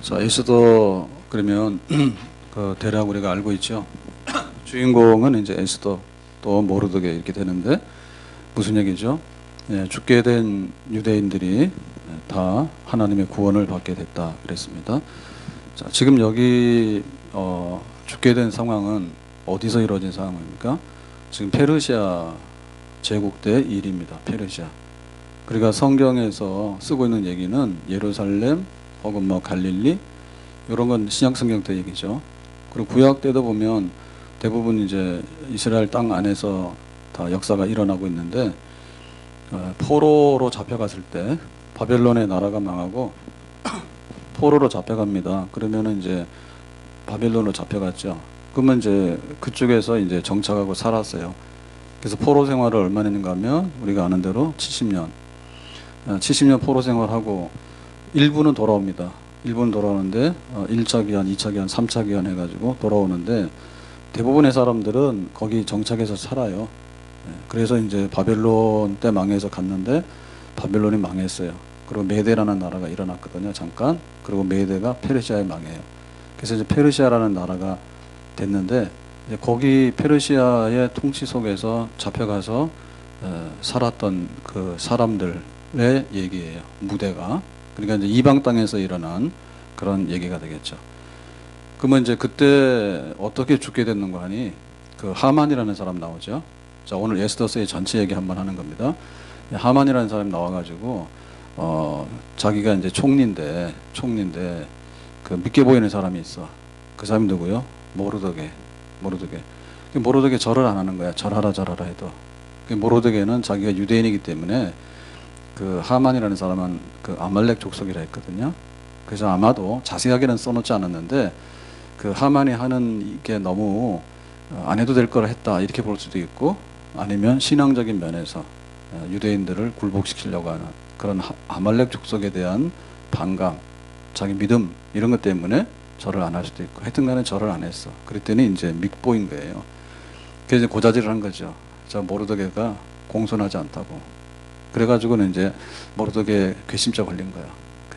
자, 에스더 그러면 그 대략 우리가 알고 있죠. 주인공은 이제 에스더 또 모르드게 이렇게 되는데 무슨 얘기죠? 예, 죽게 된 유대인들이 다 하나님의 구원을 받게 됐다 그랬습니다. 자, 지금 여기 죽게 된 상황은 어디서 이루어진 상황입니까? 지금 페르시아 제국 때 일입니다. 페르시아. 그러니까 성경에서 쓰고 있는 얘기는 예루살렘 혹은 뭐 갈릴리 이런 건 신약 성경 때 얘기죠. 그리고 구약 때도 보면 대부분 이제 이스라엘 땅 안에서 다 역사가 일어나고 있는데 포로로 잡혀갔을 때 바벨론의 나라가 망하고 포로로 잡혀갑니다. 그러면은 이제 바벨론으로 잡혀갔죠. 그러면 이제 그쪽에서 이제 정착하고 살았어요. 그래서 포로 생활을 얼마나 했는가 하면 우리가 아는 대로 70년. 70년 포로 생활하고 일부는 돌아옵니다. 일부는 돌아오는데 1차 기한, 2차 기한, 3차 기한 해가지고 돌아오는데 대부분의 사람들은 거기 정착해서 살아요. 그래서 이제 바벨론 때 망해서 갔는데 바벨론이 망했어요. 그리고 메대라는 나라가 일어났거든요. 잠깐. 그리고 메대가 페르시아에 망해요. 그래서 이제 페르시아라는 나라가 됐는데 이제 거기 페르시아의 통치 속에서 잡혀가서 살았던 그 사람들의 얘기예요. 무대가. 그러니까 이제 이방 땅에서 일어난 그런 얘기가 되겠죠. 그러면 이제 그때 어떻게 죽게 됐는가 하니 그 하만이라는 사람 나오죠. 자, 오늘 에스더서의 전체 얘기 한번 하는 겁니다. 하만이라는 사람이 나와가지고 자기가 이제 총리인데 그 믿게 보이는 사람이 있어. 그 사람이 누구요? 모르드게. 모르드게 절을 안 하는 거야. 절하라 해도. 모르드게는 자기가 유대인이기 때문에 그 하만이라는 사람은 그 아말렉 족속이라 했거든요. 그래서 아마도 자세하게는 써놓지 않았는데 그 하만이 하는 이게 너무 안 해도 될 거라 했다 이렇게 볼 수도 있고 아니면 신앙적인 면에서 유대인들을 굴복시키려고 하는 그런 아말렉 족속에 대한 반감, 자기 믿음 이런 것 때문에 절을 안 할 수도 있고 하여튼 간에 절을 안 했어. 그랬더니 이제 믹보인 거예요. 그래서 고자질을 한 거죠. 저 모르드게가 공손하지 않다고. 그래가지고는 이제 모르드게 괘씸죄 걸린 거야.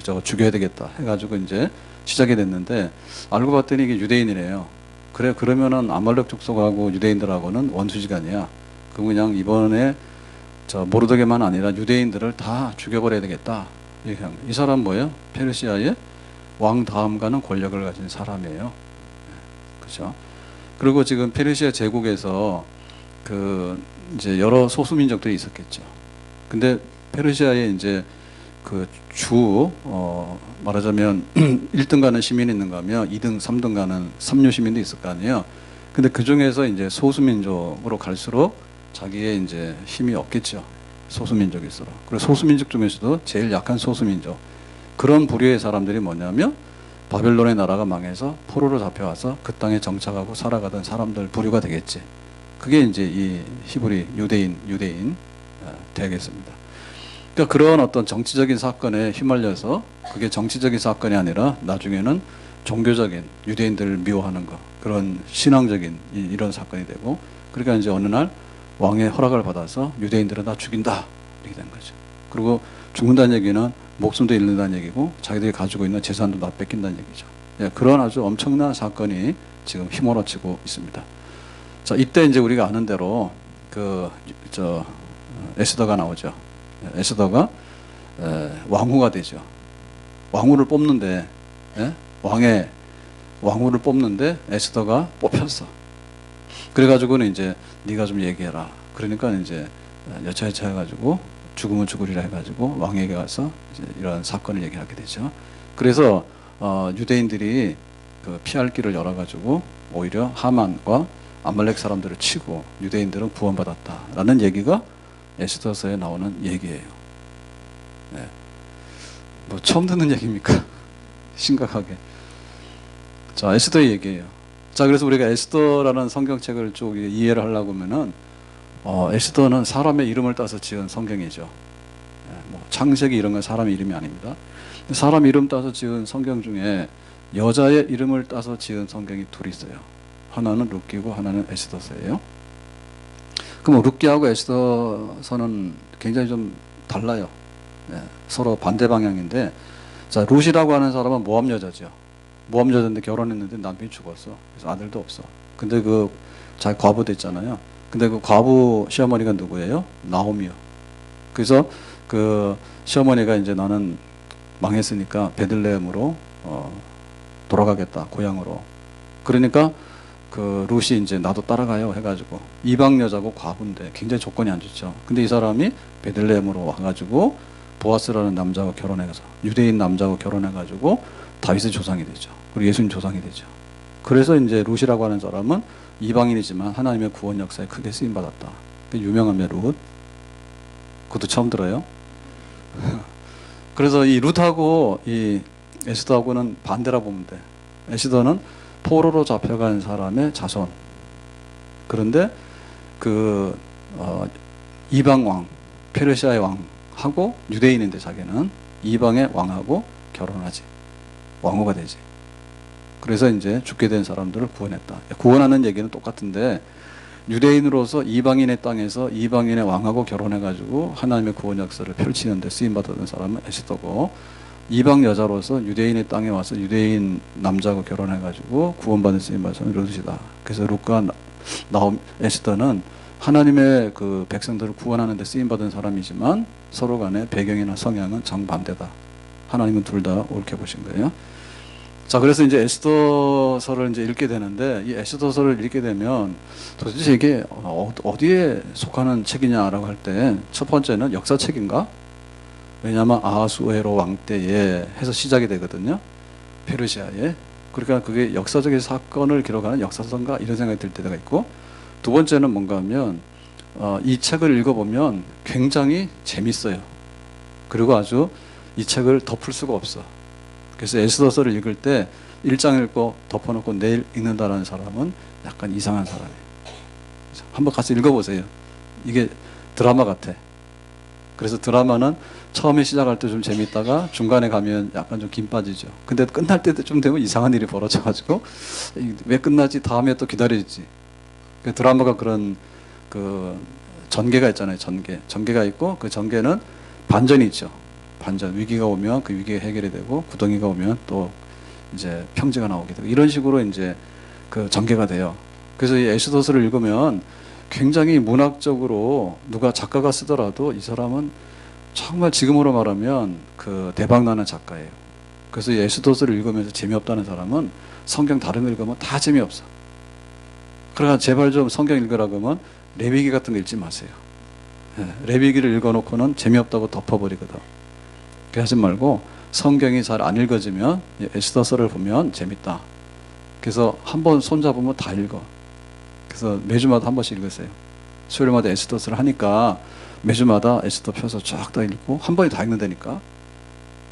저거 죽여야 되겠다 해가지고 이제 시작이 됐는데 알고 봤더니 이게 유대인이래요. 그래 그러면은 아말렉 족속하고 유대인들하고는 원수지간이야. 그 그냥 이번에 저 모르드게만 아니라 유대인들을 다 죽여버려야 되겠다. 이 사람 뭐예요? 페르시아의 왕 다음 가는 권력을 가진 사람이에요. 그렇죠? 그리고 지금 페르시아 제국에서 그 이제 여러 소수민족들이 있었겠죠. 근데 페르시아에 이제 그 말하자면 1등 가는 시민이 있는가 하면 2등, 3등 가는 삼류 시민도 있을 거 아니에요. 근데 그 중에서 이제 소수민족으로 갈수록 자기의 이제 힘이 없겠죠. 소수민족일수록. 그리고 소수민족 중에서도 제일 약한 소수민족. 그런 부류의 사람들이 뭐냐면 바벨론의 나라가 망해서 포로로 잡혀와서 그 땅에 정착하고 살아가던 사람들 부류가 되겠지. 그게 이제 이 히브리 유대인 되겠습니다. 그러니까 그런 어떤 정치적인 사건에 휘말려서 그게 정치적인 사건이 아니라 나중에는 종교적인 유대인들을 미워하는 거 그런 신앙적인 이런 사건이 되고 그러니까 이제 어느 날 왕의 허락을 받아서 유대인들은 다 죽인다 이렇게 된 거죠. 그리고 죽는다는 얘기는 목숨도 잃는다는 얘기고 자기들이 가지고 있는 재산도 다 뺏긴다는 얘기죠. 예, 그런 아주 엄청난 사건이 지금 휘몰아치고 있습니다. 자, 이때 이제 우리가 아는 대로 에스더가 나오죠. 에스더가 왕후가 되죠. 왕후를 뽑는데 왕후를 뽑는데 에스더가 뽑혔어. 그래가지고는 이제 네가 좀 얘기해라. 그러니까 이제 여차여차 해가지고 죽으면 죽으리라 해가지고 왕에게 가서 이제 이런 사건을 얘기하게 되죠. 그래서 유대인들이 그 피할 길을 열어가지고 오히려 하만과 아말렉 사람들을 치고 유대인들은 구원받았다라는 얘기가 에스더서에 나오는 얘기예요. 네. 뭐 처음 듣는 얘기입니까? 심각하게. 자, 에스더의 얘기예요. 자, 그래서 우리가 에스더라는 성경책을 쭉 이해를 하려고 하면은 에스더는 사람의 이름을 따서 지은 성경이죠. 뭐 창세기 이런 건 사람의 이름이 아닙니다. 사람 이름 따서 지은 성경 중에 여자의 이름을 따서 지은 성경이 둘 있어요. 하나는 룻기고 하나는 에스더서예요. 그럼 룻기하고 에스더서는 굉장히 좀 달라요. 서로 반대 방향인데 자, 룻이라고 하는 사람은 모함 여자죠. 모함 여자인데 결혼했는데 남편이 죽었어. 그래서 아들도 없어. 근데 그 자기 과부 됐잖아요. 근데 그 과부 시어머니가 누구예요? 나오미요. 그래서 그 시어머니가 이제 나는 망했으니까 베들레헴으로 돌아가겠다, 고향으로. 그러니까 그 룻이 이제 나도 따라가요 해가지고, 이방 여자고 과부인데 굉장히 조건이 안 좋죠. 근데 이 사람이 베들레헴으로 와가지고 보아스라는 남자하고 결혼해서, 유대인 남자하고 결혼해가지고 다윗의 조상이 되죠. 그리고 예수님 조상이 되죠. 그래서 이제 룻이라고 하는 사람은 이방인이지만 하나님의 구원 역사에 크게 쓰임 받았다. 유명한 룻. 그것도 처음 들어요. 그래서 이 룻하고 이 에스더하고는 반대라 보면 돼. 에스더는 포로로 잡혀간 사람의 자손. 그런데 그 이방 왕, 페르시아의 왕하고, 유대인인데 자기는 이방의 왕하고 결혼하지. 왕후가 되지. 그래서 이제 죽게 된 사람들을 구원했다. 구원하는 얘기는 똑같은데, 유대인으로서 이방인의 땅에서 이방인의 왕하고 결혼해가지고 하나님의 구원 역사를 펼치는 데 쓰임받았던 사람은 에스더고, 이방 여자로서 유대인의 땅에 와서 유대인 남자하고 결혼해가지고 구원받은 쓰임받은 룻이다. 그래서 룻과 에스더는 하나님의 그 백성들을 구원하는 데 쓰임받은 사람이지만 서로 간의 배경이나 성향은 정반대다. 하나님은 둘 다 옳게 보신 거예요. 자, 그래서 이제 에스더서를 이제 읽게 되는데, 이 에스더서를 읽게 되면 도대체 이게 어디에 속하는 책이냐라고 할 때, 첫 번째는 역사책인가? 왜냐하면 아하수에로 왕 때에 해서 시작이 되거든요. 페르시아에. 그러니까 그게 역사적인 사건을 기록하는 역사서인가 이런 생각이 들 때가 있고, 두 번째는 뭔가 하면 이 책을 읽어보면 굉장히 재밌어요. 그리고 아주 이 책을 덮을 수가 없어. 그래서 에스더서를 읽을 때 1장 읽고 덮어놓고 내일 읽는다라는 사람은 약간 이상한 사람이에요. 한번 같이 읽어보세요. 이게 드라마 같아. 그래서 드라마는 처음에 시작할 때 좀 재밌다가 중간에 가면 약간 좀 김 빠지죠. 근데 끝날 때쯤 되면 이상한 일이 벌어져가지고 왜 끝나지? 다음에 또 기다려지지. 그 드라마가 그런 그 전개가 있잖아요. 전개가 있고, 그 전개는 반전이 있죠. 반전. 위기가 오면 그 위기가 해결이 되고, 구덩이가 오면 또 이제 평지가 나오게 되고, 이런 식으로 이제 그 전개가 돼요. 그래서 이 에스더서를 읽으면 굉장히 문학적으로 누가 작가가 쓰더라도 이 사람은 정말 지금으로 말하면 그 대박나는 작가예요. 그래서 이 에스더서를 읽으면서 재미없다는 사람은 성경 다른 거 읽으면 다 재미없어. 그러니까 제발 좀 성경 읽으라 그러면 레위기 같은 거 읽지 마세요. 레위기를 읽어놓고는 재미없다고 덮어버리거든. 그렇게 하지 말고 성경이 잘 안 읽어지면 에스더서를 보면 재밌다. 그래서 한번 손잡으면 다 읽어. 그래서 매주마다 한 번씩 읽으세요. 수요일마다 에스더서를 하니까 매주마다 에스더 펴서 쫙 다 읽고 한 번에 다 읽는다니까.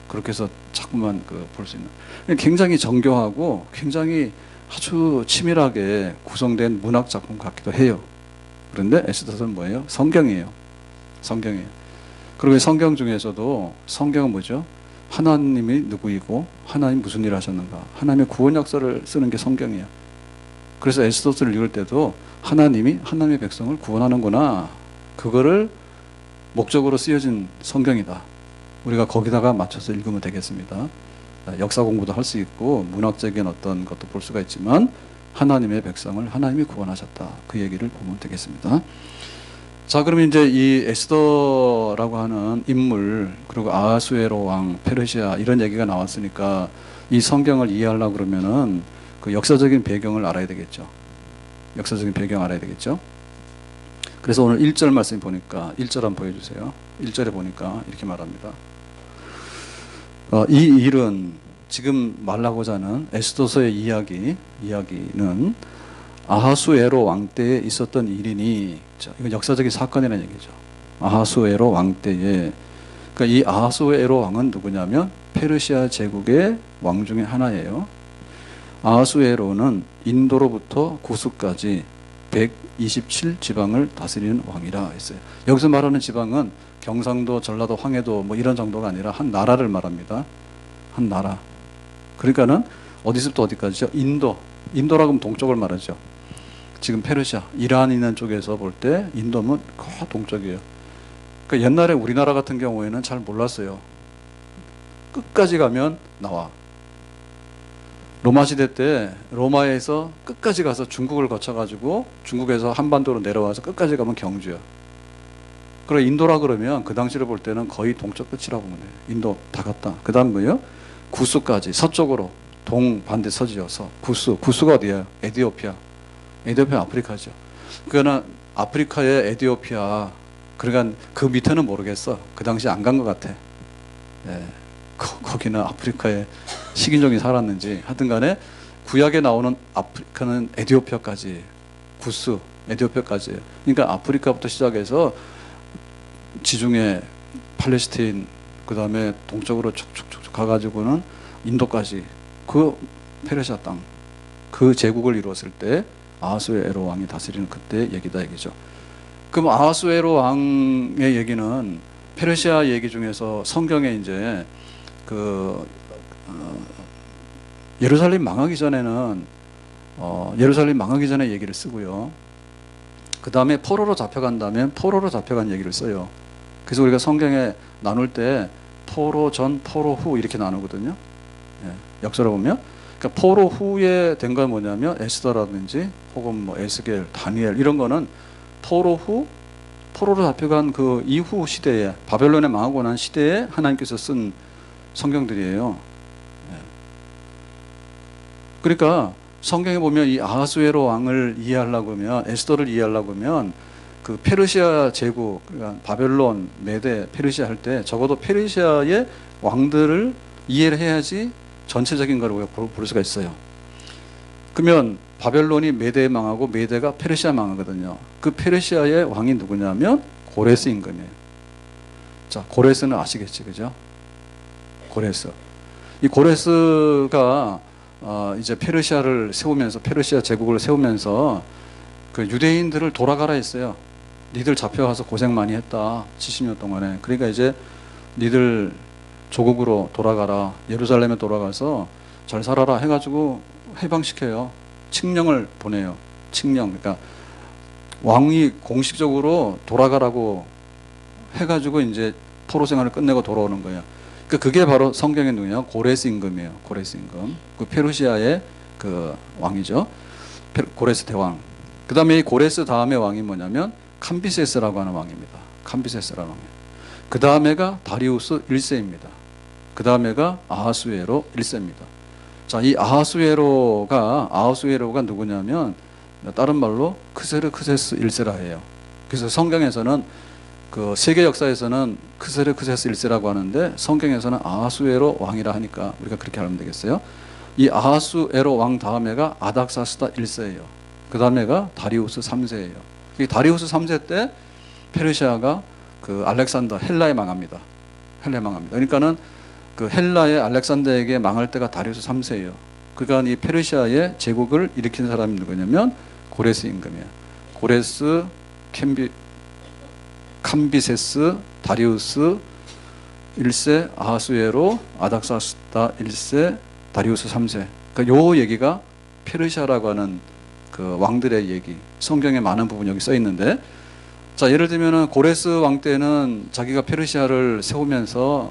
그렇게 해서 자꾸만 볼 수 있는. 굉장히 정교하고 굉장히 아주 치밀하게 구성된 문학 작품 같기도 해요. 그런데 에스더서는 뭐예요? 성경이에요. 성경이에요. 그리고 성경 중에서도 성경은 뭐죠? 하나님이 누구이고 하나님 무슨 일을 하셨는가, 하나님의 구원 역사를 쓰는 게 성경이에요. 그래서 에스더서를 읽을 때도 하나님이 하나님의 백성을 구원하는구나, 그거를 목적으로 쓰여진 성경이다. 우리가 거기다가 맞춰서 읽으면 되겠습니다. 역사 공부도 할 수 있고 문학적인 어떤 것도 볼 수가 있지만 하나님의 백성을 하나님이 구원하셨다, 그 얘기를 보면 되겠습니다. 자, 그러면 이제 이 에스더라고 하는 인물, 그리고 아하수에로 왕, 페르시아 이런 얘기가 나왔으니까 이 성경을 이해하려고 그러면은 그 역사적인 배경을 알아야 되겠죠. 역사적인 배경 알아야 되겠죠. 그래서 오늘 1절 말씀 보니까 1절 한번 보여주세요. 1절에 보니까 이렇게 말합니다. 이 일은, 지금 말하고자 하는 에스더서의 이야기는 아하수에로 왕 때에 있었던 일이니, 이건 역사적인 사건이라는 얘기죠. 아하수에로 왕 때에, 그러니까 이 아하수에로 왕은 누구냐면 페르시아 제국의 왕 중에 하나예요. 아하수에로는 인도로부터 구스까지 127지방을 다스리는 왕이라 했어요. 여기서 말하는 지방은 경상도, 전라도, 황해도 뭐 이런 정도가 아니라 한 나라를 말합니다. 한 나라. 그러니까는 어디서부터 어디까지죠? 인도라고 하면 동쪽을 말하죠. 지금 페르시아, 이란 있는 쪽에서 볼 때 인도는 거의 동쪽이에요. 그러니까 옛날에 우리나라 같은 경우에는 잘 몰랐어요. 끝까지 가면 나와. 로마 시대 때 로마에서 끝까지 가서 중국을 거쳐가지고 중국에서 한반도로 내려와서 끝까지 가면 경주야. 그리고 인도라 그러면 그 당시를 볼 때는 거의 동쪽 끝이라고 보면 돼요. 인도 다 갔다. 그 다음 뭐예요? 구스까지 서쪽으로 동반대 서지어서 구스가 어디예요? 에티오피아. 에티오피아 아프리카죠. 그거는 아프리카의 에티오피아. 그러니까 그 밑에는 모르겠어. 그 당시 안 간 것 같아. 예. 거기는 아프리카에 식인종이 살았는지 하여튼 간에 구약에 나오는 아프리카는 에티오피아까지 구스 에티오피아까지. 그러니까 아프리카부터 시작해서 지중해 팔레스타인 그 다음에 동쪽으로 쭉쭉쭉 가가지고는 인도까지 그 페르시아 땅 그 제국을 이루었을 때 아하수에로 왕이 다스리는 그때 얘기다 얘기죠. 그럼 아하수에로 왕의 얘기는 페르시아 얘기 중에서 성경에 이제 예루살렘 망하기 전에는 예루살렘 망하기 전에 얘기를 쓰고요. 그 다음에 포로로 잡혀간다면 포로로 잡혀간 얘기를 써요. 그래서 우리가 성경에 나눌 때 포로 전, 포로 후 이렇게 나누거든요. 예, 역사를 보면. 그러니까 포로 후에 된 건 뭐냐면 에스더라든지 혹은 뭐 에스겔, 다니엘 이런 거는 포로 후, 포로로 잡혀간 그 이후 시대에 바벨론에 망하고 난 시대에 하나님께서 쓴 성경들이에요. 예. 그러니까 성경에 보면 이 아하수에로 왕을 이해하려고 하면 에스더를 이해하려고 하면 그 페르시아 제국 그러니까 바벨론, 메데, 페르시아 할 때 적어도 페르시아의 왕들을 이해를 해야지 전체적인 걸 우리가 볼 수가 있어요. 그러면 바벨론이 메데에 망하고 메데가 페르시아 망하거든요. 그 페르시아의 왕이 누구냐면 고레스 임금이에요. 자, 고레스는 아시겠지, 그죠? 고레스. 이 고레스가 이제 페르시아를 세우면서 페르시아 제국을 세우면서 그 유대인들을 돌아가라 했어요. 니들 잡혀가서 고생 많이 했다. 70년 동안에. 그러니까 이제 니들 조국으로 돌아가라. 예루살렘에 돌아가서 잘 살아라 해가지고 해방시켜요. 칙령을 보내요. 칙령. 그러니까 왕이 공식적으로 돌아가라고 해가지고 이제 포로 생활을 끝내고 돌아오는 거예요. 그러니까 그게 바로 성경의 누구냐? 고레스 임금이에요. 고레스 임금. 그 페르시아의 그 왕이죠. 고레스 대왕. 그 다음에 이 고레스 다음에 왕이 뭐냐면 캄비세스라고 하는 왕입니다. 캄비세스라는 왕. 그 다음에가 다리우스 1세입니다. 그 다음에가 아하수에로 1세입니다. 자, 이 아하수에로가 누구냐면 다른 말로 크세르크세스 1세라 해요. 그래서 성경에서는 그 세계 역사에서는 크세르크세스 1세라고 하는데 성경에서는 아하수에로 왕이라 하니까 우리가 그렇게 알면 되겠어요. 이 아하수에로 왕 다음에가 아닥사스다 1세예요. 그 다음에가 다리우스 3세예요. 이 다리우스 3세 때 페르시아가 그 알렉산더 헬라에 망합니다. 헬라에 망합니다. 그러니까는 그 헬라의 알렉산더에게 망할 때가 다리우스 3세예요. 그러니까 이 페르시아의 제국을 일으킨 사람이 누구냐면 고레스 임금이에요. 고레스, 캄비세스, 다리우스 1세, 아하수에로, 아닥사스다 1세, 다리우스 3세. 그러니까 요 얘기가 페르시아라고 하는 그 왕들의 얘기. 성경에 많은 부분 여기 써 있는데, 자, 예를 들면은 고레스 왕 때는 자기가 페르시아를 세우면서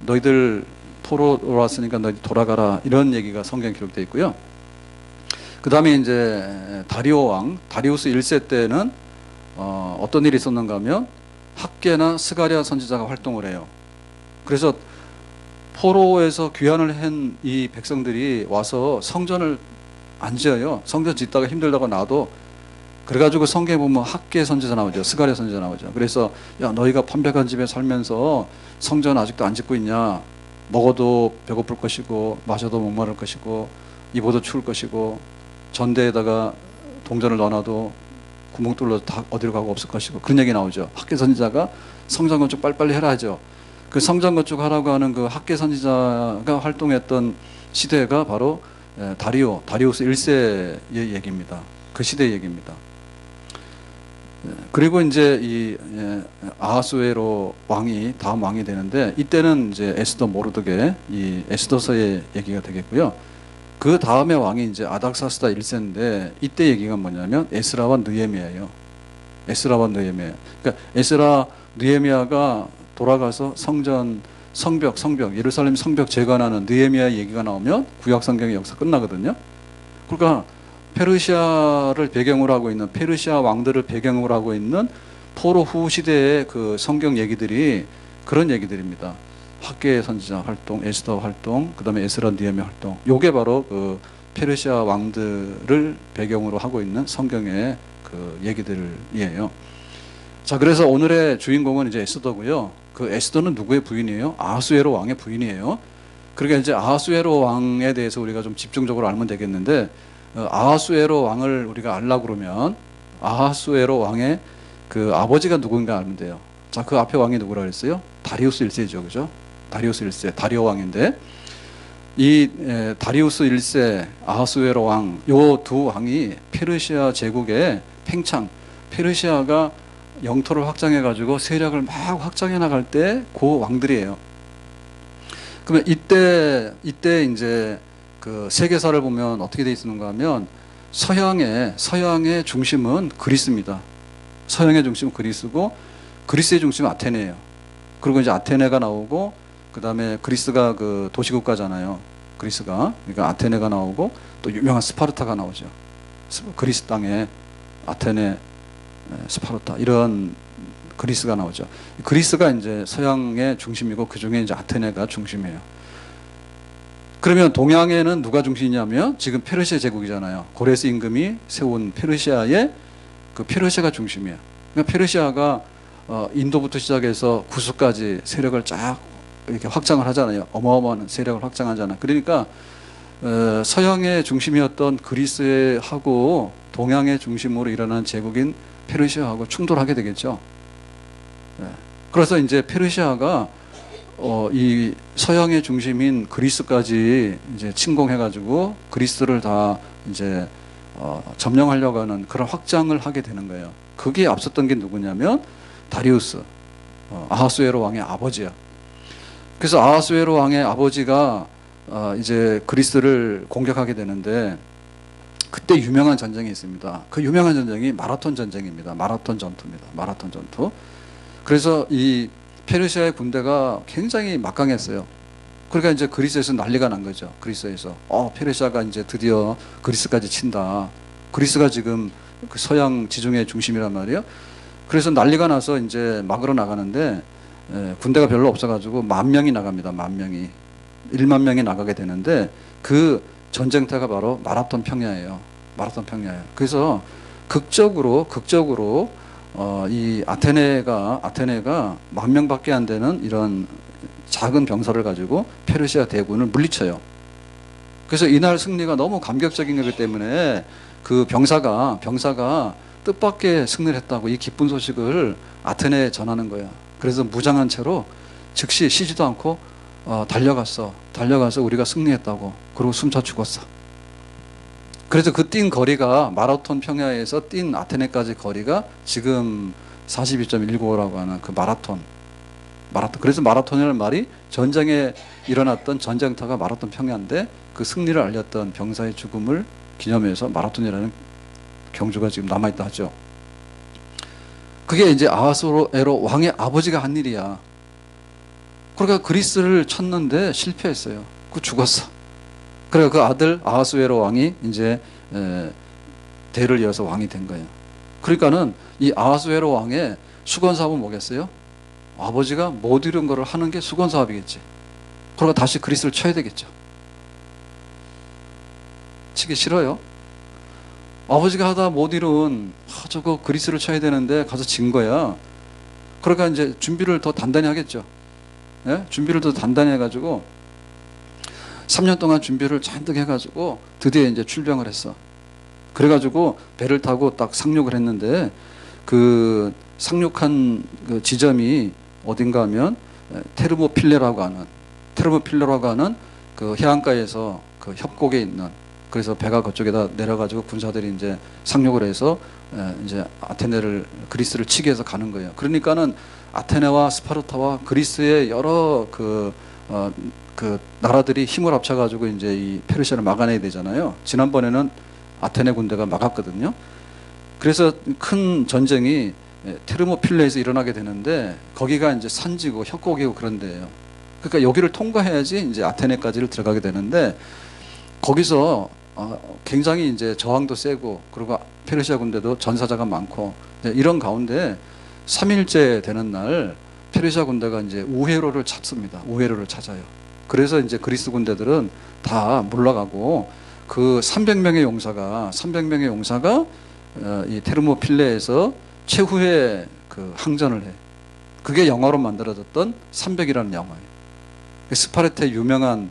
너희들 포로로 왔으니까 너희들 돌아가라 이런 얘기가 성경에 기록되어 있고요. 그 다음에 이제 다리오 왕, 다리우스 1세 때는 어떤 일이 있었는가 하면 학계나 스가랴 선지자가 활동을 해요. 그래서 포로에서 귀환을 한 이 백성들이 와서 성전을 안 지어요. 성전 짓다가 힘들다고 놔도 그래가지고 성경에 보면 학계 선지자 나오죠. 스가랴 선지자 나오죠. 그래서 야, 너희가 판백한 집에 살면서 성전 아직도 안 짓고 있냐? 먹어도 배고플 것이고 마셔도 목마를 것이고 입어도 추울 것이고 전대에다가 동전을 넣어놔도 구멍 뚫려서 다 어디로 가고 없을 것이고 그런 얘기 나오죠. 학계 선지자가 성전 건축 빨리빨리 해라 하죠. 그 성전 건축하라고 하는 그 학계 선지자가 활동했던 시대가 바로 다리우스 1세의 얘기입니다. 그 시대의 얘기입니다. 그리고 이제 이 아하수에로 왕이 다음 왕이 되는데 이때는 이제 에스더 모르드게 이 에스더서의 얘기가 되겠고요. 그 다음에 왕이 이제 아닥사스다 1세인데 이때 얘기가 뭐냐면 에스라와 느헤미야예요. 에스라와 느헤미야. 그러니까 에스라 느헤미야가 돌아가서 성전 성벽, 예루살렘 성벽 재건하는 느헤미야 얘기가 나오면 구약 성경의 역사 끝나거든요. 그러니까 페르시아를 배경으로 하고 있는, 페르시아 왕들을 배경으로 하고 있는 포로 후 시대의 그 성경 얘기들이 그런 얘기들입니다. 학계의 선지자 활동, 에스더 활동, 그 다음에 에스라 느헤미야 활동. 요게 바로 그 페르시아 왕들을 배경으로 하고 있는 성경의 그 얘기들이에요. 자, 그래서 오늘의 주인공은 이제 에스더고요. 그 에스더는 누구의 부인이에요? 아하수에로 왕의 부인이에요. 그러니까 이제 아하수에로 왕에 대해서 우리가 좀 집중적으로 알면 되겠는데, 아하수에로 왕을 우리가 알려고 그러면 아하수에로 왕의 그 아버지가 누구인가 알면 돼요. 자, 그 앞에 왕이 누구라 그랬어요? 다리우스 1세죠. 그죠? 다리우스 1세, 다리오 왕인데, 이 다리우스 1세, 아하수에로 왕, 요 두 왕이 페르시아 제국의 팽창, 페르시아가 영토를 확장해 가지고 세력을 막 확장해 나갈 때 그 왕들이에요. 그러면 이때 이제 그 세계사를 보면 어떻게 돼 있는가 하면 서양의 중심은 그리스입니다. 서양의 중심은 그리스고 그리스의 중심은 아테네예요. 그리고 이제 아테네가 나오고 그다음에 그리스가 그 도시국가잖아요. 그리스가. 그러니까 아테네가 나오고 또 유명한 스파르타가 나오죠. 그리스 땅에 아테네, 스파르타 이런 그리스가 나오죠. 그리스가 이제 서양의 중심이고 그 중에 이제 아테네가 중심이에요. 그러면 동양에는 누가 중심이냐면 지금 페르시아 제국이잖아요. 고레스 임금이 세운 페르시아의 그 페르시아가 중심이에요. 그러니까 페르시아가 인도부터 시작해서 구수까지 세력을 쫙 이렇게 확장을 하잖아요. 어마어마한 세력을 확장하잖아요. 그러니까 서양의 중심이었던 그리스하고 동양의 중심으로 일어난 제국인 페르시아하고 충돌하게 되겠죠. 그래서 이제 페르시아가 이 서양의 중심인 그리스까지 이제 침공해가지고 그리스를 다 이제 점령하려고 하는 그런 확장을 하게 되는 거예요. 그게 앞섰던 게 누구냐면 다리우스, 아하수에로 왕의 아버지야. 그래서 아하수에로 왕의 아버지가 이제 그리스를 공격하게 되는데 그때 유명한 전쟁이 있습니다. 그 유명한 전쟁이 마라톤 전쟁입니다. 마라톤 전투입니다. 마라톤 전투. 그래서 이 페르시아의 군대가 굉장히 막강했어요. 그러니까 이제 그리스에서 난리가 난 거죠. 그리스에서 페르시아가 이제 드디어 그리스까지 친다. 그리스가 지금 그 서양 지중해 중심이란 말이에요. 그래서 난리가 나서 이제 막으로 나가는데 군대가 별로 없어가지고 10,000명이 나갑니다. 10,000명이 1만 명이 나가게 되는데 그 전쟁터가 바로 마라톤 평야예요. 마라톤 평야예요. 그래서 극적으로 이 아테네가 10,000명밖에 안 되는 이런 작은 병사를 가지고 페르시아 대군을 물리쳐요. 그래서 이날 승리가 너무 감격적인 거기 때문에 그 병사가 뜻밖의 승리를 했다고 이 기쁜 소식을 아테네에 전하는 거야. 그래서 무장한 채로 즉시 쉬지도 않고 달려가서 우리가 승리했다고. 그리고 숨차 죽었어. 그래서 그 뛴 거리가 마라톤 평야에서 뛴 아테네까지 거리가 지금 42.195라고 하는 그 마라톤. 그래서 마라톤이라는 말이 전쟁에 일어났던 전쟁터가 마라톤 평야인데 그 승리를 알렸던 병사의 죽음을 기념해서 마라톤이라는 경주가 지금 남아있다 하죠. 그게 이제 아하수에로 왕의 아버지가 한 일이야. 그러니까 그리스를 쳤는데 실패했어요. 그 죽었어. 그래 그 아들 아하수에로 왕이 이제 대를 이어서 왕이 된 거예요. 그러니까는 이 아하수에로 왕의 수건 사업은 뭐겠어요? 아버지가 못 이룬 거를 하는 게 수건 사업이겠지. 그러니까 다시 그리스를 쳐야 되겠죠. 치기 싫어요. 아버지가 하다 못 이룬 저거 그리스를 쳐야 되는데 가서 진 거야. 그러니까 이제 준비를 더 단단히 하겠죠. 예? 준비를 더 단단히 해가지고 3년 동안 준비를 잔뜩 해가지고 드디어 이제 출병을 했어. 그래가지고 배를 타고 딱 상륙을 했는데 그 상륙한 그 지점이 어딘가 하면 테르모필레라고 하는 그 해안가에서 그 협곡에 있는, 그래서 배가 그쪽에다 내려가지고 군사들이 이제 상륙을 해서 이제 그리스를 치게 해서 가는 거예요. 그러니까는 아테네와 스파르타와 그리스의 여러 그 나라들이 힘을 합쳐가지고 이제 이 페르시아를 막아내야 되잖아요. 지난번에는 아테네 군대가 막았거든요. 그래서 큰 전쟁이 테르모필레에서 일어나게 되는데 거기가 이제 산지고 협곡이고 그런 데예요. 그러니까 여기를 통과해야지 이제 아테네까지를 들어가게 되는데 거기서 굉장히 이제 저항도 세고 그리고 페르시아 군대도 전사자가 많고 이런 가운데 3일째 되는 날 페르시아 군대가 이제 우회로를 찾습니다. 우회로를 찾아요. 그래서 이제 그리스 군대들은 다 물러가고 그 300명의 용사가 이 테르모필레에서 최후의 그 항전을 해. 그게 영화로 만들어졌던 300이라는 영화예요. 스파르타의 유명한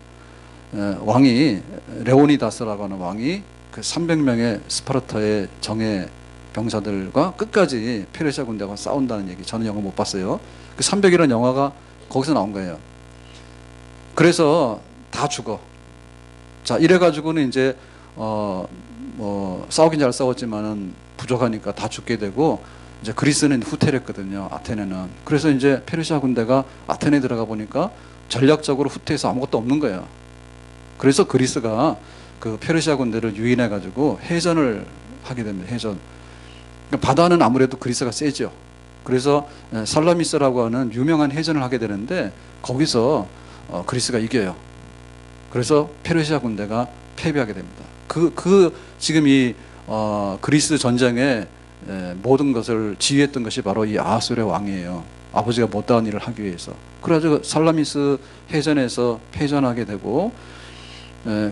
왕이 레오니다스라고 하는 왕이 그 300명의 스파르타의 정예 병사들과 끝까지 페르시아 군대와 싸운다는 얘기. 저는 영화 못 봤어요. 그 300이라는 영화가 거기서 나온 거예요. 그래서 다 죽어. 자, 이래가지고는 이제 싸우긴 잘 싸웠지만은 부족하니까 다 죽게 되고 이제 그리스는 후퇴를 했거든요. 아테네는. 그래서 이제 페르시아 군대가 아테네에 들어가 보니까 전략적으로 후퇴해서 아무것도 없는 거예요. 그래서 그리스가 그 페르시아 군대를 유인해 가지고 해전을 하게 됩니다. 해전. 그러니까 바다는 아무래도 그리스가 세죠. 그래서 살라미스라고 하는 유명한 해전을 하게 되는데 거기서 그리스가 이겨요. 그래서 페르시아 군대가 패배하게 됩니다. 지금 이 그리스 전쟁에 모든 것을 지휘했던 것이 바로 이 아하수르의 왕이에요. 아버지가 못다한 일을 하기 위해서. 그래가지고 살라미스 해전에서 패전하게 되고,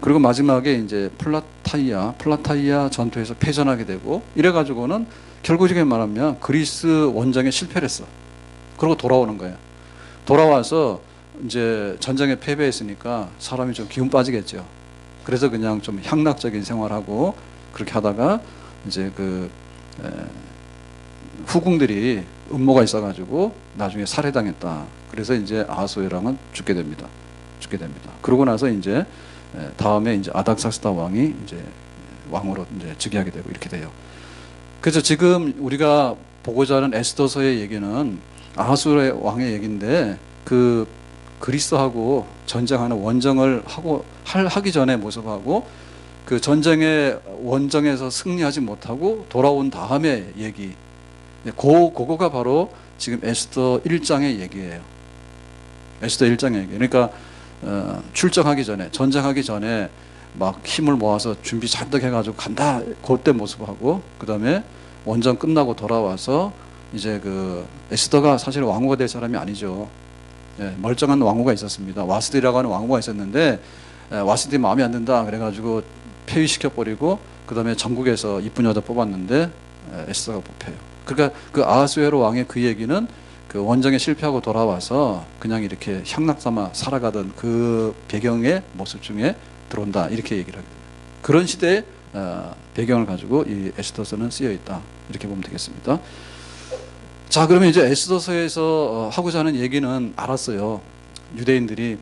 그리고 마지막에 이제 플라타이아 전투에서 패전하게 되고, 이래가지고는 결국에 말하면 그리스 원정에 실패를 했어. 그러고 돌아오는 거예요. 돌아와서 이제 전쟁에 패배했으니까 사람이 좀 기운 빠지겠죠. 그래서 그냥 좀 향락적인 생활하고 그렇게 하다가 이제 후궁들이 음모가 있어가지고 나중에 살해당했다. 그래서 이제 아하수에랑은 죽게 됩니다. 그러고 나서 이제 다음에 이제 아닥사스다 왕이 이제 왕으로 이제 즉위하게 되고 이렇게 돼요. 그래서 지금 우리가 보고자 하는 에스더서의 얘기는 아하수르 왕의 얘기인데 그 그리스하고 전쟁하는 원정을 하기 전의 모습하고 그 전쟁의 원정에서 승리하지 못하고 돌아온 다음의 얘기. 그거가 바로 지금 에스더 1장의 얘기예요. 에스더 1장의 얘기. 그러니까 출정하기 전에, 전쟁하기 전에 막 힘을 모아서 준비 잔뜩 해가지고 간다. 그때 모습하고 그 다음에 원정 끝나고 돌아와서 이제 그 에스더가 사실 왕후가 될 사람이 아니죠. 멀쩡한 왕후가 있었습니다. 와스디라고 하는 왕후가 있었는데 와스디 마음에 안 든다. 그래가지고 폐위시켜버리고 그 다음에 전국에서 이쁜 여자 뽑았는데 에스더가 뽑혀요. 그러니까 그 아하수에로 왕의 그 얘기는 그 원정에 실패하고 돌아와서 그냥 이렇게 향락삼아 살아가던 그 배경의 모습 중에 들어온다. 이렇게 얘기를 하게 돼요. 그런 시대의 배경을 가지고 이 에스더서는 쓰여 있다. 이렇게 보면 되겠습니다. 자, 그러면 이제 에스더서에서 하고자 하는 얘기는 알았어요. 유대인들이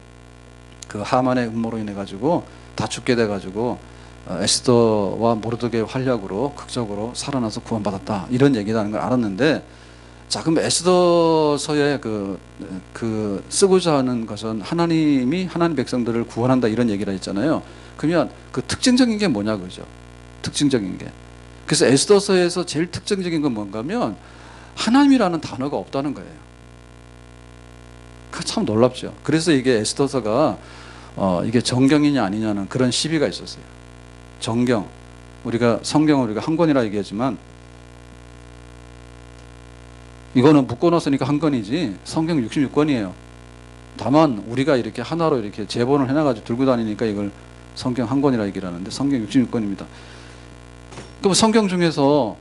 그 하만의 음모로 인해 가지고 다 죽게 돼 가지고 에스더와 모르드게의 활약으로 극적으로 살아나서 구원받았다. 이런 얘기라는 걸 알았는데, 자, 그럼 에스더서에 그 쓰고자 하는 것은 하나님이 하나님 백성들을 구원한다 이런 얘기라 했잖아요. 그러면 그 특징적인 게 뭐냐 그죠? 특징적인 게. 그래서 에스더서에서 제일 특징적인 건 뭔가 하면 하나님이라는 단어가 없다는 거예요. 그 참 놀랍죠. 그래서 이게 에스더서가 이게 정경이냐 아니냐는 그런 시비가 있었어요. 정경. 우리가 성경을 우리가 한 권이라 얘기하지만 이거는 묶어놨으니까 한 권이지 성경 66권이에요. 다만 우리가 이렇게 하나로 이렇게 제본을 해놔가지고 들고 다니니까 이걸 성경 한 권이라 얘기를 하는데 성경 66권입니다. 그럼 성경 중에서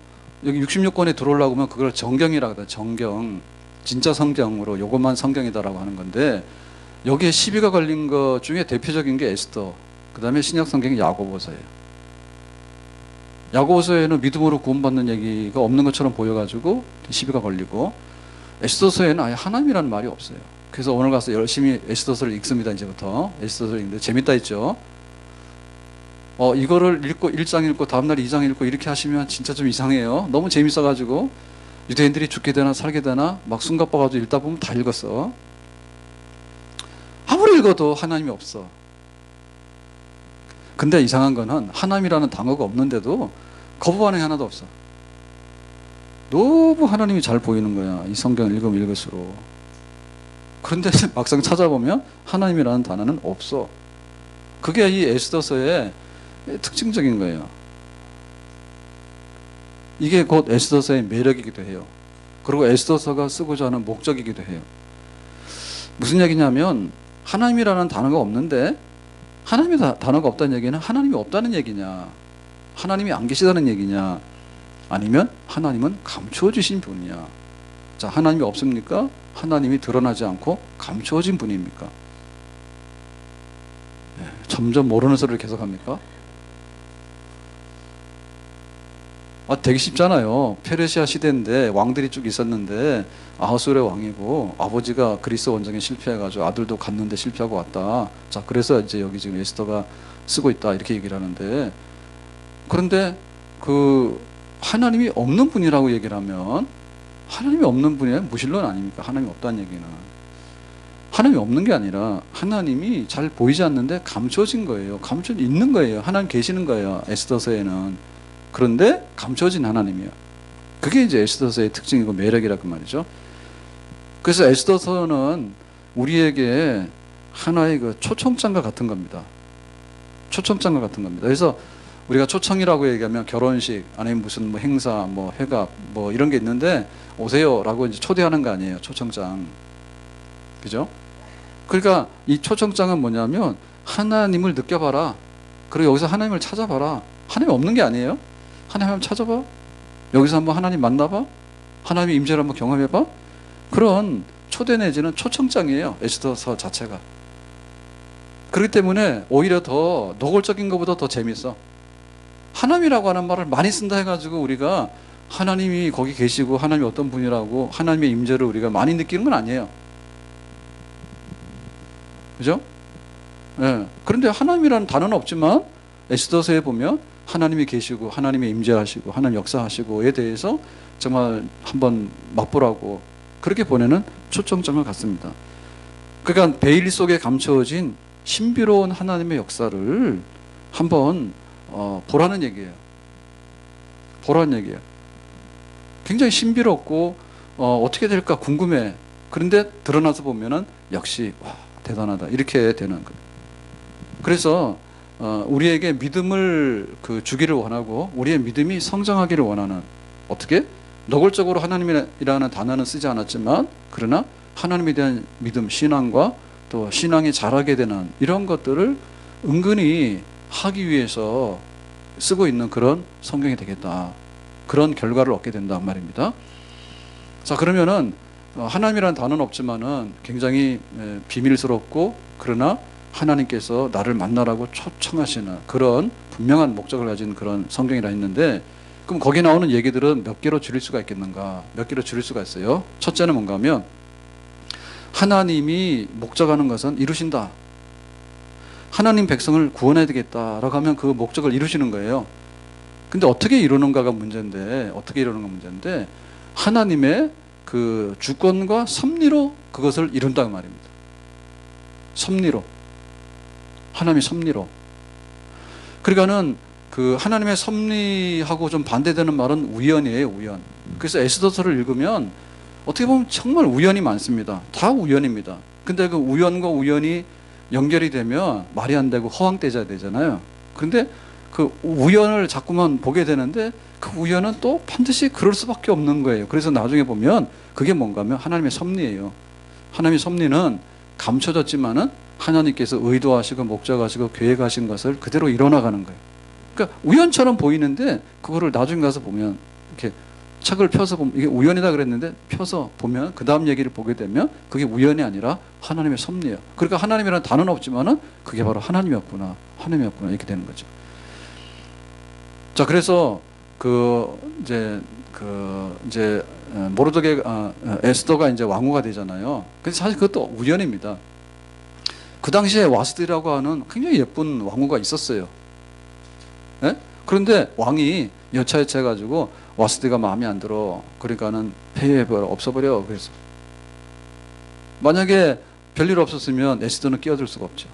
여기 66권에 들어오려고 하면 그걸 정경이라고 하다. 정경. 진짜 성경으로 요것만 성경이다라고 하는 건데 여기에 시비가 걸린 것 중에 대표적인 게 에스더. 그 다음에 신약 성경이 야고보서예요. 야고보서에는 믿음으로 구원받는 얘기가 없는 것처럼 보여가지고 시비가 걸리고 에스더서에는 아예 하나님이라는 말이 없어요. 그래서 오늘 가서 열심히 에스더서를 읽습니다. 이제부터 에스더서를 읽는데 재밌다 했죠. 이거를 읽고 1장 읽고 다음날 2장 읽고 이렇게 하시면 진짜 좀 이상해요. 너무 재밌어가지고 유대인들이 죽게 되나 살게 되나 막 숨가빠가지고 읽다 보면 다 읽었어. 아무리 읽어도 하나님이 없어. 근데 이상한 거는 하나님이라는 단어가 없는데도 거부 반응이 하나도 없어. 너무 하나님이 잘 보이는 거야. 이 성경을 읽으면 읽을수록. 그런데 막상 찾아보면 하나님이라는 단어는 없어. 그게 이 에스더서의 특징적인 거예요. 이게 곧 에스더서의 매력이기도 해요. 그리고 에스더서가 쓰고자 하는 목적이기도 해요. 무슨 얘기냐면 하나님이라는 단어가 없는데, 하나님이 단어가 없다는 얘기는 하나님이 없다는 얘기냐, 하나님이 안 계시다는 얘기냐, 아니면 하나님은 감추어지신 분이냐. 자, 하나님이 없습니까? 하나님이 드러나지 않고 감추어진 분입니까? 점점 모르는 소리를 계속합니까? 되게 쉽잖아요. 페르시아 시대인데 왕들이 쭉 있었는데 아하수르의 왕이고 아버지가 그리스 원정에 실패해가지고 아들도 갔는데 실패하고 왔다. 자, 그래서 이제 여기 지금 에스더가 쓰고 있다 이렇게 얘기를 하는데, 그런데 그 하나님이 없는 분이라고 얘기를 하면 하나님이 없는 분이 무신론 아닙니까? 하나님이 없다는 얘기는 하나님이 없는 게 아니라 하나님이 잘 보이지 않는데 감춰진 거예요. 감춰져 있는 거예요. 하나님 계시는 거예요. 에스더서에는. 그런데 감춰진 하나님이야. 그게 이제 에스더서의 특징이고 매력이라고 말이죠. 그래서 에스더서는 우리에게 하나의 그 초청장과 같은 겁니다. 초청장과 같은 겁니다. 그래서 우리가 초청이라고 얘기하면 결혼식 아니면 무슨 뭐 행사, 뭐 회갑, 뭐 이런 게 있는데 오세요라고 이제 초대하는 거 아니에요. 초청장. 그죠? 그러니까 이 초청장은 뭐냐면 하나님을 느껴봐라. 그리고 여기서 하나님을 찾아봐라. 하나님이 없는 게 아니에요. 하나님 한번 찾아봐. 여기서 한번 하나님 만나봐. 하나님의 임재를 한번 경험해봐. 그런 초대 내지는 초청장이에요. 에스더서 자체가. 그렇기 때문에 오히려 더 노골적인 것보다 더 재밌어. 하나님이라고 하는 말을 많이 쓴다 해가지고 우리가 하나님이 거기 계시고 하나님이 어떤 분이라고 하나님의 임재를 우리가 많이 느끼는 건 아니에요. 그죠? 네. 그런데 하나님이라는 단어는 없지만 에스더서에 보면 하나님이 계시고 하나님의 임재하시고 하나님 역사하시고에 대해서 정말 한번 맛보라고 그렇게 보내는 초청장을 갖습니다. 그러니까 베일 속에 감춰진 신비로운 하나님의 역사를 한번 보라는 얘기예요. 보라는 얘기예요. 굉장히 신비롭고 어떻게 될까 궁금해. 그런데 드러나서 보면은 역시 와, 대단하다 이렇게 되는 거예요. 그래서 우리에게 믿음을 주기를 원하고 우리의 믿음이 성장하기를 원하는, 어떻게? 노골적으로 하나님이라는 단어는 쓰지 않았지만 그러나 하나님에 대한 믿음, 신앙과 또 신앙이 자라게 되는 이런 것들을 은근히 하기 위해서 쓰고 있는 그런 성경이 되겠다. 그런 결과를 얻게 된단 말입니다. 자, 그러면은 하나님이라는 단어는 없지만은 굉장히 비밀스럽고 그러나 하나님께서 나를 만나라고 초청하시는 그런 분명한 목적을 가진 그런 성경이라 했는데, 그럼 거기에 나오는 얘기들은 몇 개로 줄일 수가 있겠는가? 몇 개로 줄일 수가 있어요. 첫째는 뭔가 하면 하나님이 목적하는 것은 이루신다. 하나님 백성을 구원해야 되겠다라고 하면 그 목적을 이루시는 거예요. 근데 어떻게 이루는가가 문제인데, 어떻게 이루는가 문제인데 하나님의 그 주권과 섭리로 그것을 이룬다는 말입니다. 섭리로. 하나님의 섭리로. 그러니까는 그 하나님의 섭리하고 좀 반대되는 말은 우연이에요, 우연. 그래서 에스더서를 읽으면 어떻게 보면 정말 우연이 많습니다. 다 우연입니다. 근데 그 우연과 우연이 연결이 되면 말이 안 되고 허황되져야 되잖아요. 그런데 그 우연을 자꾸만 보게 되는데 그 우연은 또 반드시 그럴 수밖에 없는 거예요. 그래서 나중에 보면 그게 뭔가 하면 하나님의 섭리예요. 하나님의 섭리는 감춰졌지만은 하나님께서 의도하시고 목적하시고 계획하신 것을 그대로 이뤄나가는 거예요. 그러니까 우연처럼 보이는데 그거를 나중에 가서 보면 이렇게 책을 펴서 보면 이게 우연이다 그랬는데 펴서 보면 그 다음 얘기를 보게 되면 그게 우연이 아니라 하나님의 섭리예요. 그러니까 하나님이라는 단어는 없지만은 그게 바로 하나님이었구나, 하나님이었구나 이렇게 되는 거죠. 자, 그래서 이제 모르드게 에스더가 이제 왕후가 되잖아요. 근데 사실 그것도 우연입니다. 그 당시에 와스디라고 하는 굉장히 예쁜 왕후가 있었어요. 네? 그런데 왕이 여차여차해가지고 와스디가 마음에 안 들어. 그러니까는 폐위해버려, 없어버려. 그래서 만약에 별일 없었으면 에스더는 끼어들 수가 없죠.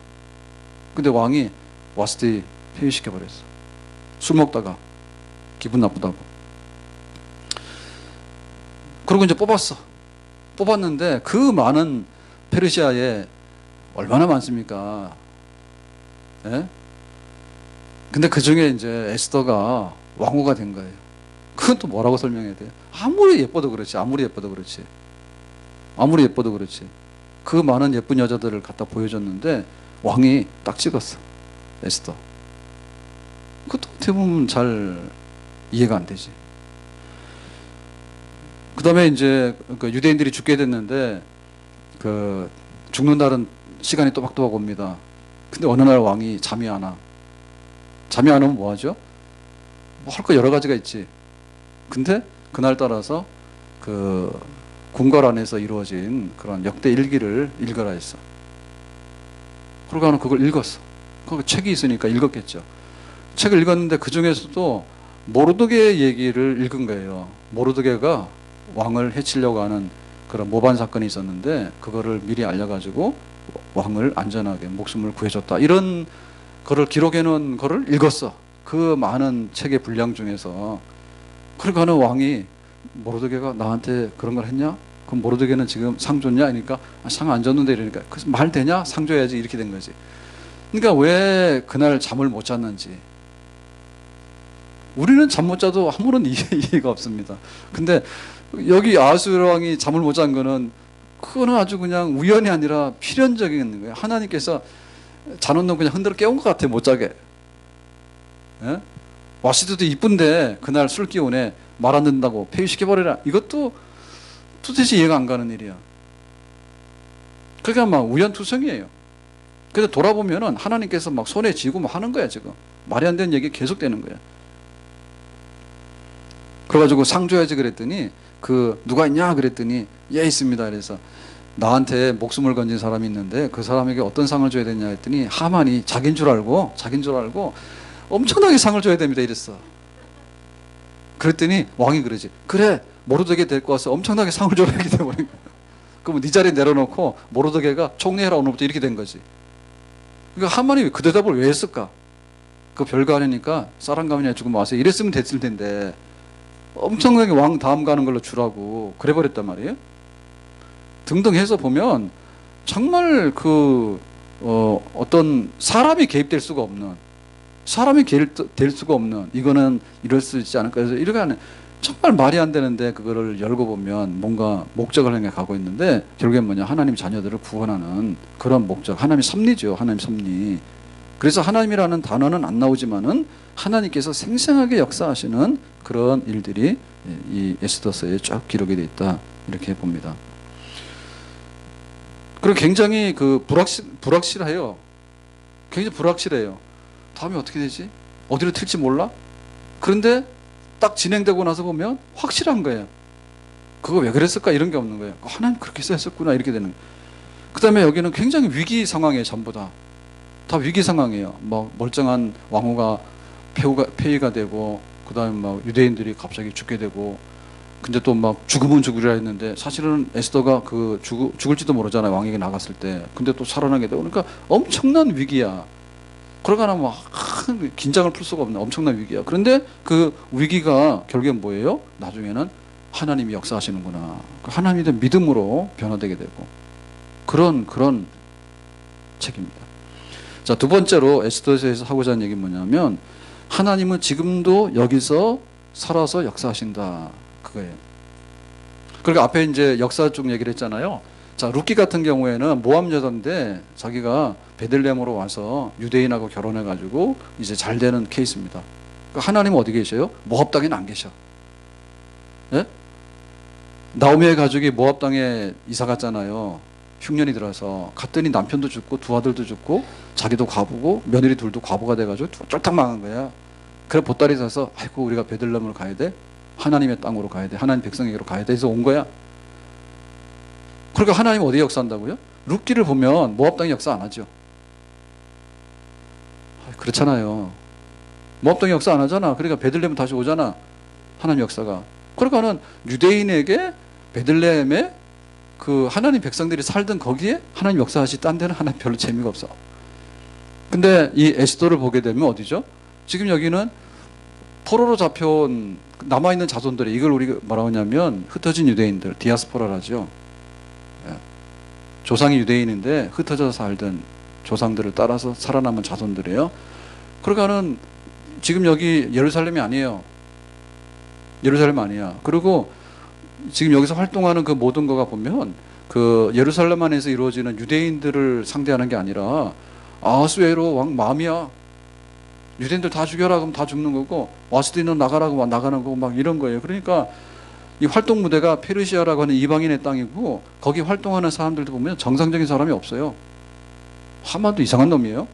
근데 왕이 와스디 폐위시켜버렸어. 술 먹다가 기분 나쁘다고. 그리고 이제 뽑았어. 뽑았는데 그 많은 페르시아에 얼마나 많습니까? 예? 근데 그 중에 이제 에스더가 왕후가 된 거예요. 그건 또 뭐라고 설명해야 돼요? 아무리 예뻐도 그렇지, 아무리 예뻐도 그렇지, 아무리 예뻐도 그렇지. 그 많은 예쁜 여자들을 갖다 보여줬는데 왕이 딱 찍었어, 에스더. 그것도 어떻게 보면 잘 이해가 안 되지. 그 다음에 이제 그 유대인들이 죽게 됐는데 그 죽는 날은 시간이 또박또박 옵니다. 근데 어느 날 왕이 잠이 안 와. 잠이 안 오면 뭐 하죠? 뭐 할 거 여러 가지가 있지. 근데 그날 따라서 그 궁궐 안에서 이루어진 그런 역대 일기를 읽어라 했어. 그러고는 그걸 읽었어. 그 책이 있으니까 읽었겠죠. 책을 읽었는데 그 중에서도 모르드게의 얘기를 읽은 거예요. 모르드게가 왕을 해치려고 하는 그런 모반 사건이 있었는데 그거를 미리 알려가지고 왕을 안전하게 목숨을 구해줬다. 이런 거를 기록해 놓은 거를 읽었어. 그 많은 책의 분량 중에서. 그러니까 왕이 모르드게가 나한테 그런 걸 했냐? 그럼 모르드게는 지금 상 줬냐? 그러니까 상 안 줬는데 이러니까 그 말 되냐? 상 줘야지 이렇게 된 거지. 그러니까 왜 그날 잠을 못 잤는지. 우리는 잠 못 자도 아무런 이해가 없습니다. 근데 여기 아하수에로 왕이 잠을 못 잔 거는 그거는 아주 그냥 우연이 아니라 필연적인 거예요. 하나님께서 자는 놈 그냥 흔들어 깨운 것 같아, 못 자게. 예? 와시드도 이쁜데 그날 술 기운에 말 안 듣는다고 폐위시켜버려라. 이것도 도대체 이해가 안 가는 일이야. 그러니까 막 우연투성이에요. 근데 돌아보면은 하나님께서 막 손에 쥐고 막 하는 거야, 지금. 말이 안 되는 얘기 계속 되는 거야. 그래가지고 상 줘야지 그랬더니 그 누가 있냐 그랬더니 예 있습니다. 그래서 나한테 목숨을 건진 사람이 있는데 그 사람에게 어떤 상을 줘야 되냐 했더니 하만이 자기인 줄 알고 엄청나게 상을 줘야 됩니다 이랬어. 그랬더니 왕이 그러지. 그래 모르드게 데리고 와서 엄청나게 상을 줘라 이렇게 돼버린 거야. 그러면 네 자리에 내려놓고 모르드게가 총리해라 오늘부터 이렇게 된 거지. 그러니까 하만이 그 대답을 왜 했을까? 그 별거 아니니까 사람가면이 죽으면 와서 이랬으면 됐을 텐데 엄청나게 왕 다음 가는 걸로 주라고 그래버렸단 말이에요. 등등 해서 보면 정말 어떤 사람이 개입될 수가 없는, 사람이 개입될 수가 없는, 이거는 이럴 수 있지 않을까 해서 이렇게 하는 정말 말이 안 되는데 그거를 열고 보면 뭔가 목적을 향해 가고 있는데 결국엔 뭐냐, 하나님 자녀들을 구원하는 그런 목적, 하나님의 섭리죠. 하나님 섭리. 그래서 하나님이라는 단어는 안 나오지만은 하나님께서 생생하게 역사하시는 그런 일들이 이 에스더서에 쫙 기록이 되어 있다 이렇게 봅니다. 그리고 굉장히 불확실해요. 굉장히 불확실해요. 다음에 어떻게 되지? 어디로 튈지 몰라? 그런데 딱 진행되고 나서 보면 확실한 거예요. 그거 왜 그랬을까? 이런 게 없는 거예요. 하나님 그렇게 했었구나 이렇게 되는 거예요. 그 다음에 여기는 굉장히 위기 상황이에요. 전부 다 위기 상황이에요. 뭐 멀쩡한 왕후가 폐위가 되고 그 다음에 막 유대인들이 갑자기 죽게 되고 근데 또 막 죽으면 죽으리라 했는데 사실은 에스더가 죽을지도 모르잖아요. 왕에게 나갔을 때. 근데 또 살아나게 되고 그러니까 엄청난 위기야. 그러거나 뭐 긴장을 풀 수가 없는 엄청난 위기야. 그런데 그 위기가 결국엔 뭐예요? 나중에는 하나님이 역사하시는구나. 하나님에 대한 믿음으로 변화되게 되고 그런 책입니다. 자, 두 번째로 에스더서에서 하고자 하는 얘기는 뭐냐면 하나님은 지금도 여기서 살아서 역사하신다. 그거예요. 그리고 앞에 이제 역사 쪽 얘기를 했잖아요. 자, 룻기 같은 경우에는 모압 여자인데 자기가 베들레헴으로 와서 유대인하고 결혼해가지고 이제 잘 되는 케이스입니다. 그러니까 하나님은 어디 계셔요? 모압 땅에는 안 계셔. 예? 나오미의 가족이 모압 땅에 이사 갔잖아요. 흉년이 들어서 갔더니 남편도 죽고 두 아들도 죽고 자기도 과부고 며느리 둘도 과부가 돼가지고 쫄딱 망한 거야. 그래 보따리 사서 아이고 우리가 베들레헴으로 가야 돼. 하나님의 땅으로 가야 돼. 하나님 백성에게로 가야 돼. 해서 온 거야. 그러니까 하나님 어디에 역사한다고요? 룻기를 보면 모압 땅에 역사 안 하죠. 그렇잖아요. 모압 땅에 역사 안 하잖아. 그러니까 베들레헴 다시 오잖아. 하나님 역사가. 그러니까는 유대인에게 베들레헴에 그 하나님 백성들이 살던 거기에 하나님 역사하시 딴 데는 하나님 별로 재미가 없어. 근데 이 에스더를 보게 되면 어디죠? 지금 여기는 포로로 잡혀온 남아있는 자손들이, 이걸 우리가 뭐라고 하냐면 흩어진 유대인들, 디아스포라라죠. 예. 조상이 유대인인데 흩어져서 살던 조상들을 따라서 살아남은 자손들이에요. 그러니까는 지금 여기 예루살렘이 아니에요. 예루살렘 아니야. 그리고 지금 여기서 활동하는 그 모든 거가 보면 그 예루살렘 안에서 이루어지는 유대인들을 상대하는 게 아니라 아하수에로 왕 마음이야. 유대인들 다 죽여라 그러면 다 죽는 거고, 와스디는 나가라고 하면 나가는 거고 막 이런 거예요. 그러니까 이 활동 무대가 페르시아라고 하는 이방인의 땅이고, 거기 활동하는 사람들도 보면 정상적인 사람이 없어요. 하만도 이상한 놈이에요.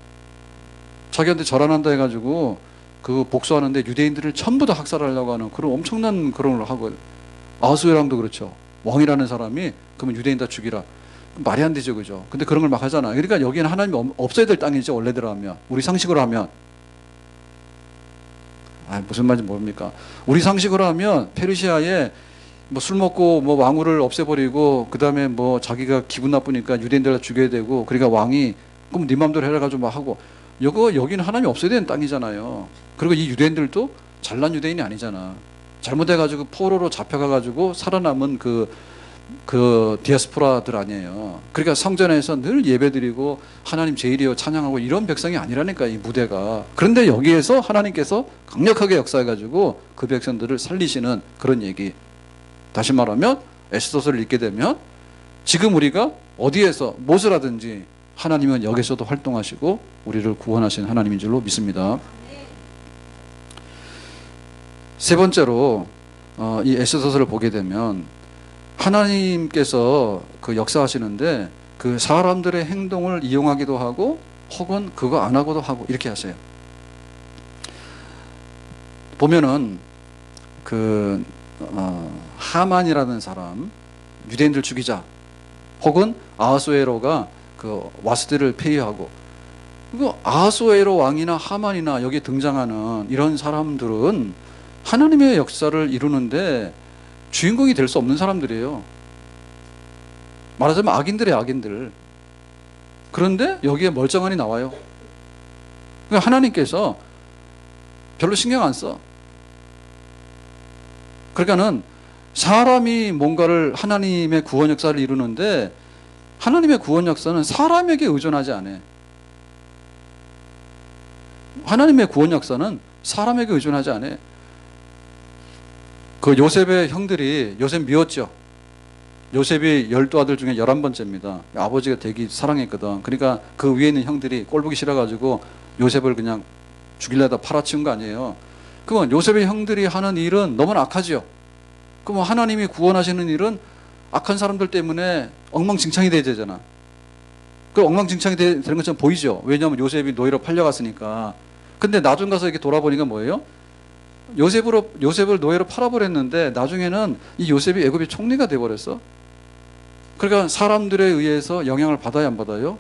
자기한테 절안한다 해가지고 그 복수하는데 유대인들을 전부 다 학살하려고 하는 그런 엄청난 그런 걸 하고, 아하수에랑도 그렇죠. 왕이라는 사람이 그러면 유대인 다 죽이라. 말이 안 되죠, 그죠? 근데 그런 걸 막 하잖아. 그러니까 여기는 하나님이 없어야 될 땅이죠, 원래대로 하면. 우리 상식으로 하면. 무슨 말인지 모릅니까? 우리 상식으로 하면 페르시아에 뭐 술 먹고 뭐 왕후를 없애버리고, 그 다음에 뭐 자기가 기분 나쁘니까 유대인들 다 죽여야 되고, 그러니까 왕이 그럼 네 맘대로 해라가지고 막 하고, 여기는 하나님이 없어야 되는 땅이잖아요. 그리고 이 유대인들도 잘난 유대인이 아니잖아. 잘못해가지고 포로로 잡혀가가지고 살아남은 그 디아스포라들 아니에요. 그러니까 성전에서 늘 예배드리고 하나님 제일이여 찬양하고 이런 백성이 아니라니까, 이 무대가. 그런데 여기에서 하나님께서 강력하게 역사해가지고 그 백성들을 살리시는 그런 얘기. 다시 말하면 에스더서를 읽게 되면 지금 우리가 어디에서 무엇을 하든지 하나님은 여기서도 활동하시고 우리를 구원하시는 하나님인 줄로 믿습니다. 세 번째로 이 에스더서를 보게 되면 하나님께서 그 역사하시는데 그 사람들의 행동을 이용하기도 하고 혹은 그거 안 하고도 하고 이렇게 하세요. 보면은 그 하만이라는 사람, 유대인들 죽이자, 혹은 아하수에로가 그 와스디를 폐위하고, 그 아하수에로 왕이나 하만이나 여기 등장하는 이런 사람들은 하나님의 역사를 이루는데 주인공이 될 수 없는 사람들이에요. 말하자면 악인들의 악인들. 그런데 여기에 멀쩡하니 나와요. 그러니까 하나님께서 별로 신경 안 써. 그러니까는 사람이 뭔가를 하나님의 구원 역사를 이루는데 하나님의 구원 역사는 사람에게 의존하지 않아요. 하나님의 구원 역사는 사람에게 의존하지 않아요. 그 요셉의 형들이 요셉 미웠죠. 요셉이 12아들 중에 11번째입니다. 아버지가 되게 사랑했거든. 그러니까 그 위에 있는 형들이 꼴보기 싫어가지고 요셉을 그냥 죽이려다 팔아치운 거 아니에요. 그러면 요셉의 형들이 하는 일은 너무나 악하죠. 그러면 하나님이 구원하시는 일은 악한 사람들 때문에 엉망진창이 돼야 되잖아. 그 엉망진창이 되는 것처럼 보이죠. 왜냐하면 요셉이 노예로 팔려갔으니까. 근데 나중 가서 이렇게 돌아보니까 뭐예요? 요셉을 노예로 팔아버렸는데 나중에는 이 요셉이 애굽의 총리가 돼버렸어. 그러니까 사람들에 의해서 영향을 받아야 안 받아요?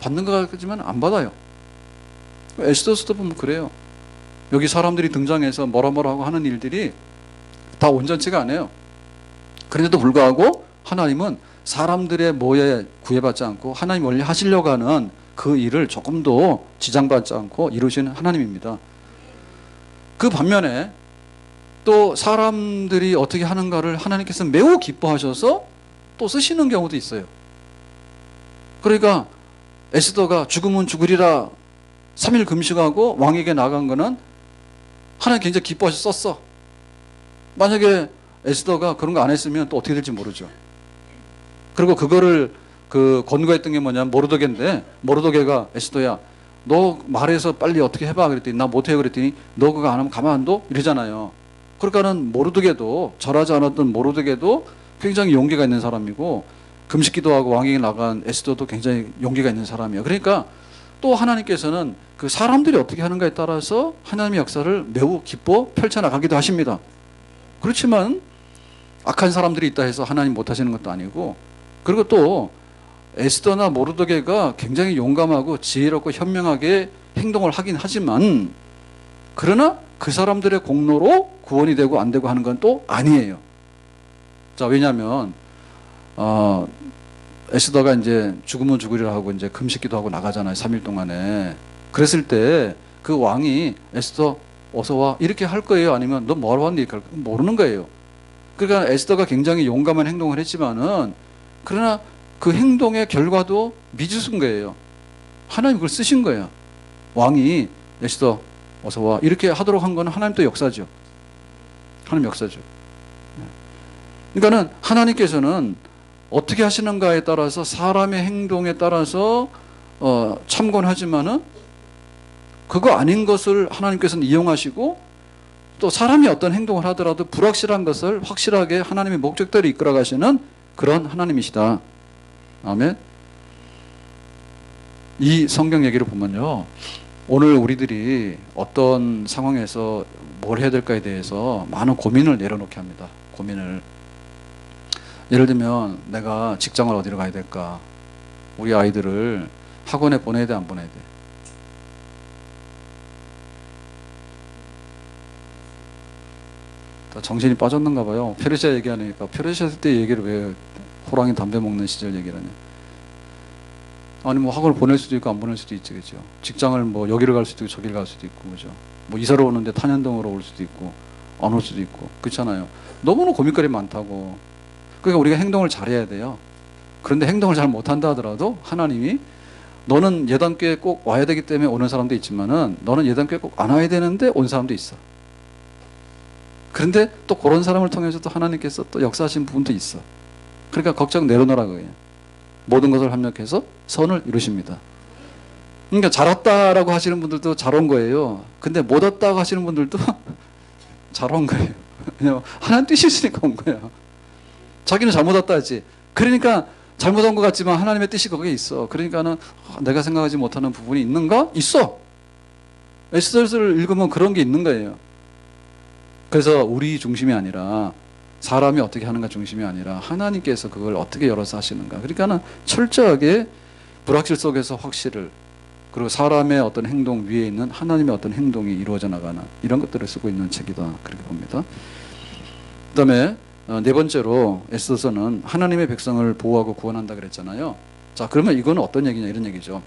받는 것 같지만 안 받아요. 에스더서도 보면 그래요. 여기 사람들이 등장해서 뭐라 하고 하는 일들이 다 온전치가 않아요. 그런데도 불구하고 하나님은 사람들의 뭐에 구애받지 않고 하나님 원래 하시려고 하는 그 일을 조금도 지장받지 않고 이루시는 하나님입니다. 그 반면에 또 사람들이 어떻게 하는가를 하나님께서 매우 기뻐하셔서 또 쓰시는 경우도 있어요. 그러니까 에스더가 죽으면 죽으리라 3일 금식하고 왕에게 나간 거는 하나님 굉장히 기뻐하셔서 썼어. 만약에 에스더가 그런 거 안 했으면 또 어떻게 될지 모르죠. 그리고 그거를 그 권고했던 게 뭐냐면 모르드게인데, 모르드게가 에스더야 너 말해서 빨리 어떻게 해봐 그랬더니 나 못해요 그랬더니 너 그거 안 하면 가만 안 둬? 이러잖아요. 그러니까는 모르드게도, 절하지 않았던 모르드게도 굉장히 용기가 있는 사람이고, 금식기도 하고 왕에게 나간 에스더도 굉장히 용기가 있는 사람이에요. 그러니까 또 하나님께서는 그 사람들이 어떻게 하는가에 따라서 하나님의 역사를 매우 기뻐 펼쳐나가기도 하십니다. 그렇지만 악한 사람들이 있다 해서 하나님 못하시는 것도 아니고, 그리고 또 에스더나 모르드게가 굉장히 용감하고 지혜롭고 현명하게 행동을 하긴 하지만, 그러나 그 사람들의 공로로 구원이 되고 안 되고 하는 건 또 아니에요. 자, 왜냐하면 에스더가 이제 죽으면 죽으리라 하고 이제 금식기도 하고 나가잖아요. 3일 동안에. 그랬을 때 그 왕이 에스더 어서 와 이렇게 할 거예요? 아니면 너 뭐하러 왔니? 모르는 거예요. 그러니까 에스더가 굉장히 용감한 행동을 했지만은, 그러나 그 행동의 결과도 미지수인 거예요. 하나님 그걸 쓰신 거예요. 왕이 에스더 어서 와 이렇게 하도록 한 건 하나님 또 역사죠. 하나님 역사죠. 그러니까는 하나님께서는 어떻게 하시는가에 따라서 사람의 행동에 따라서 참곤하지만은 그거 아닌 것을 하나님께서는 이용하시고 또 사람이 어떤 행동을 하더라도 불확실한 것을 확실하게 하나님의 목적대로 이끌어 가시는 그런 하나님이시다. 아멘. 이 성경 얘기를 보면요, 오늘 우리들이 어떤 상황에서 뭘 해야 될까에 대해서 많은 고민을 내려놓게 합니다. 고민을. 예를 들면 내가 직장을 어디로 가야 될까? 우리 아이들을 학원에 보내야 돼, 안 보내야 돼? 다 정신이 빠졌는가 봐요. 페르시아 얘기하니까 페르시아 때 얘기를 왜 호랑이 담배 먹는 시절 얘기를 하냐. 아니 뭐 학원을 보낼 수도 있고 안 보낼 수도 있지, 그죠? 직장을 뭐 여기를 갈 수도 있고 저기를 갈 수도 있고, 그죠? 뭐 이사를 오는데 탄현동으로 올 수도 있고 안 올 수도 있고, 그렇잖아요. 너무나 고민거리 많다고. 그러니까 우리가 행동을 잘해야 돼요. 그런데 행동을 잘 못한다 하더라도 하나님이 너는 예단교회 꼭 와야 되기 때문에 오는 사람도 있지만은 너는 예단교회 꼭 안 와야 되는데 온 사람도 있어. 그런데 또 그런 사람을 통해서 또 하나님께서 또 역사하신 부분도 있어. 그러니까 걱정 내려놓으라 그래요. 모든 것을 합력해서 선을 이루십니다. 그러니까 잘 왔다라고 하시는 분들도 잘 온 거예요. 근데 못 왔다고 하시는 분들도 잘 온 거예요. 왜냐면 하나님 뜻이 있으니까 온 거야. 자기는 잘못 왔다 했지. 그러니까 잘못한 것 같지만 하나님의 뜻이 거기에 있어. 그러니까는 내가 생각하지 못하는 부분이 있는가? 있어. 에스더를 읽으면 그런 게 있는 거예요. 그래서 우리 중심이 아니라 사람이 어떻게 하는가 중심이 아니라 하나님께서 그걸 어떻게 열어서 하시는가. 그러니까는 철저하게 불확실 속에서 확실을, 그리고 사람의 어떤 행동 위에 있는 하나님의 어떤 행동이 이루어져 나가는 이런 것들을 쓰고 있는 책이다, 그렇게 봅니다. 그 다음에 네 번째로 에스더서는 하나님의 백성을 보호하고 구원한다 그랬잖아요. 자, 그러면 이건 어떤 얘기냐, 이런 얘기죠.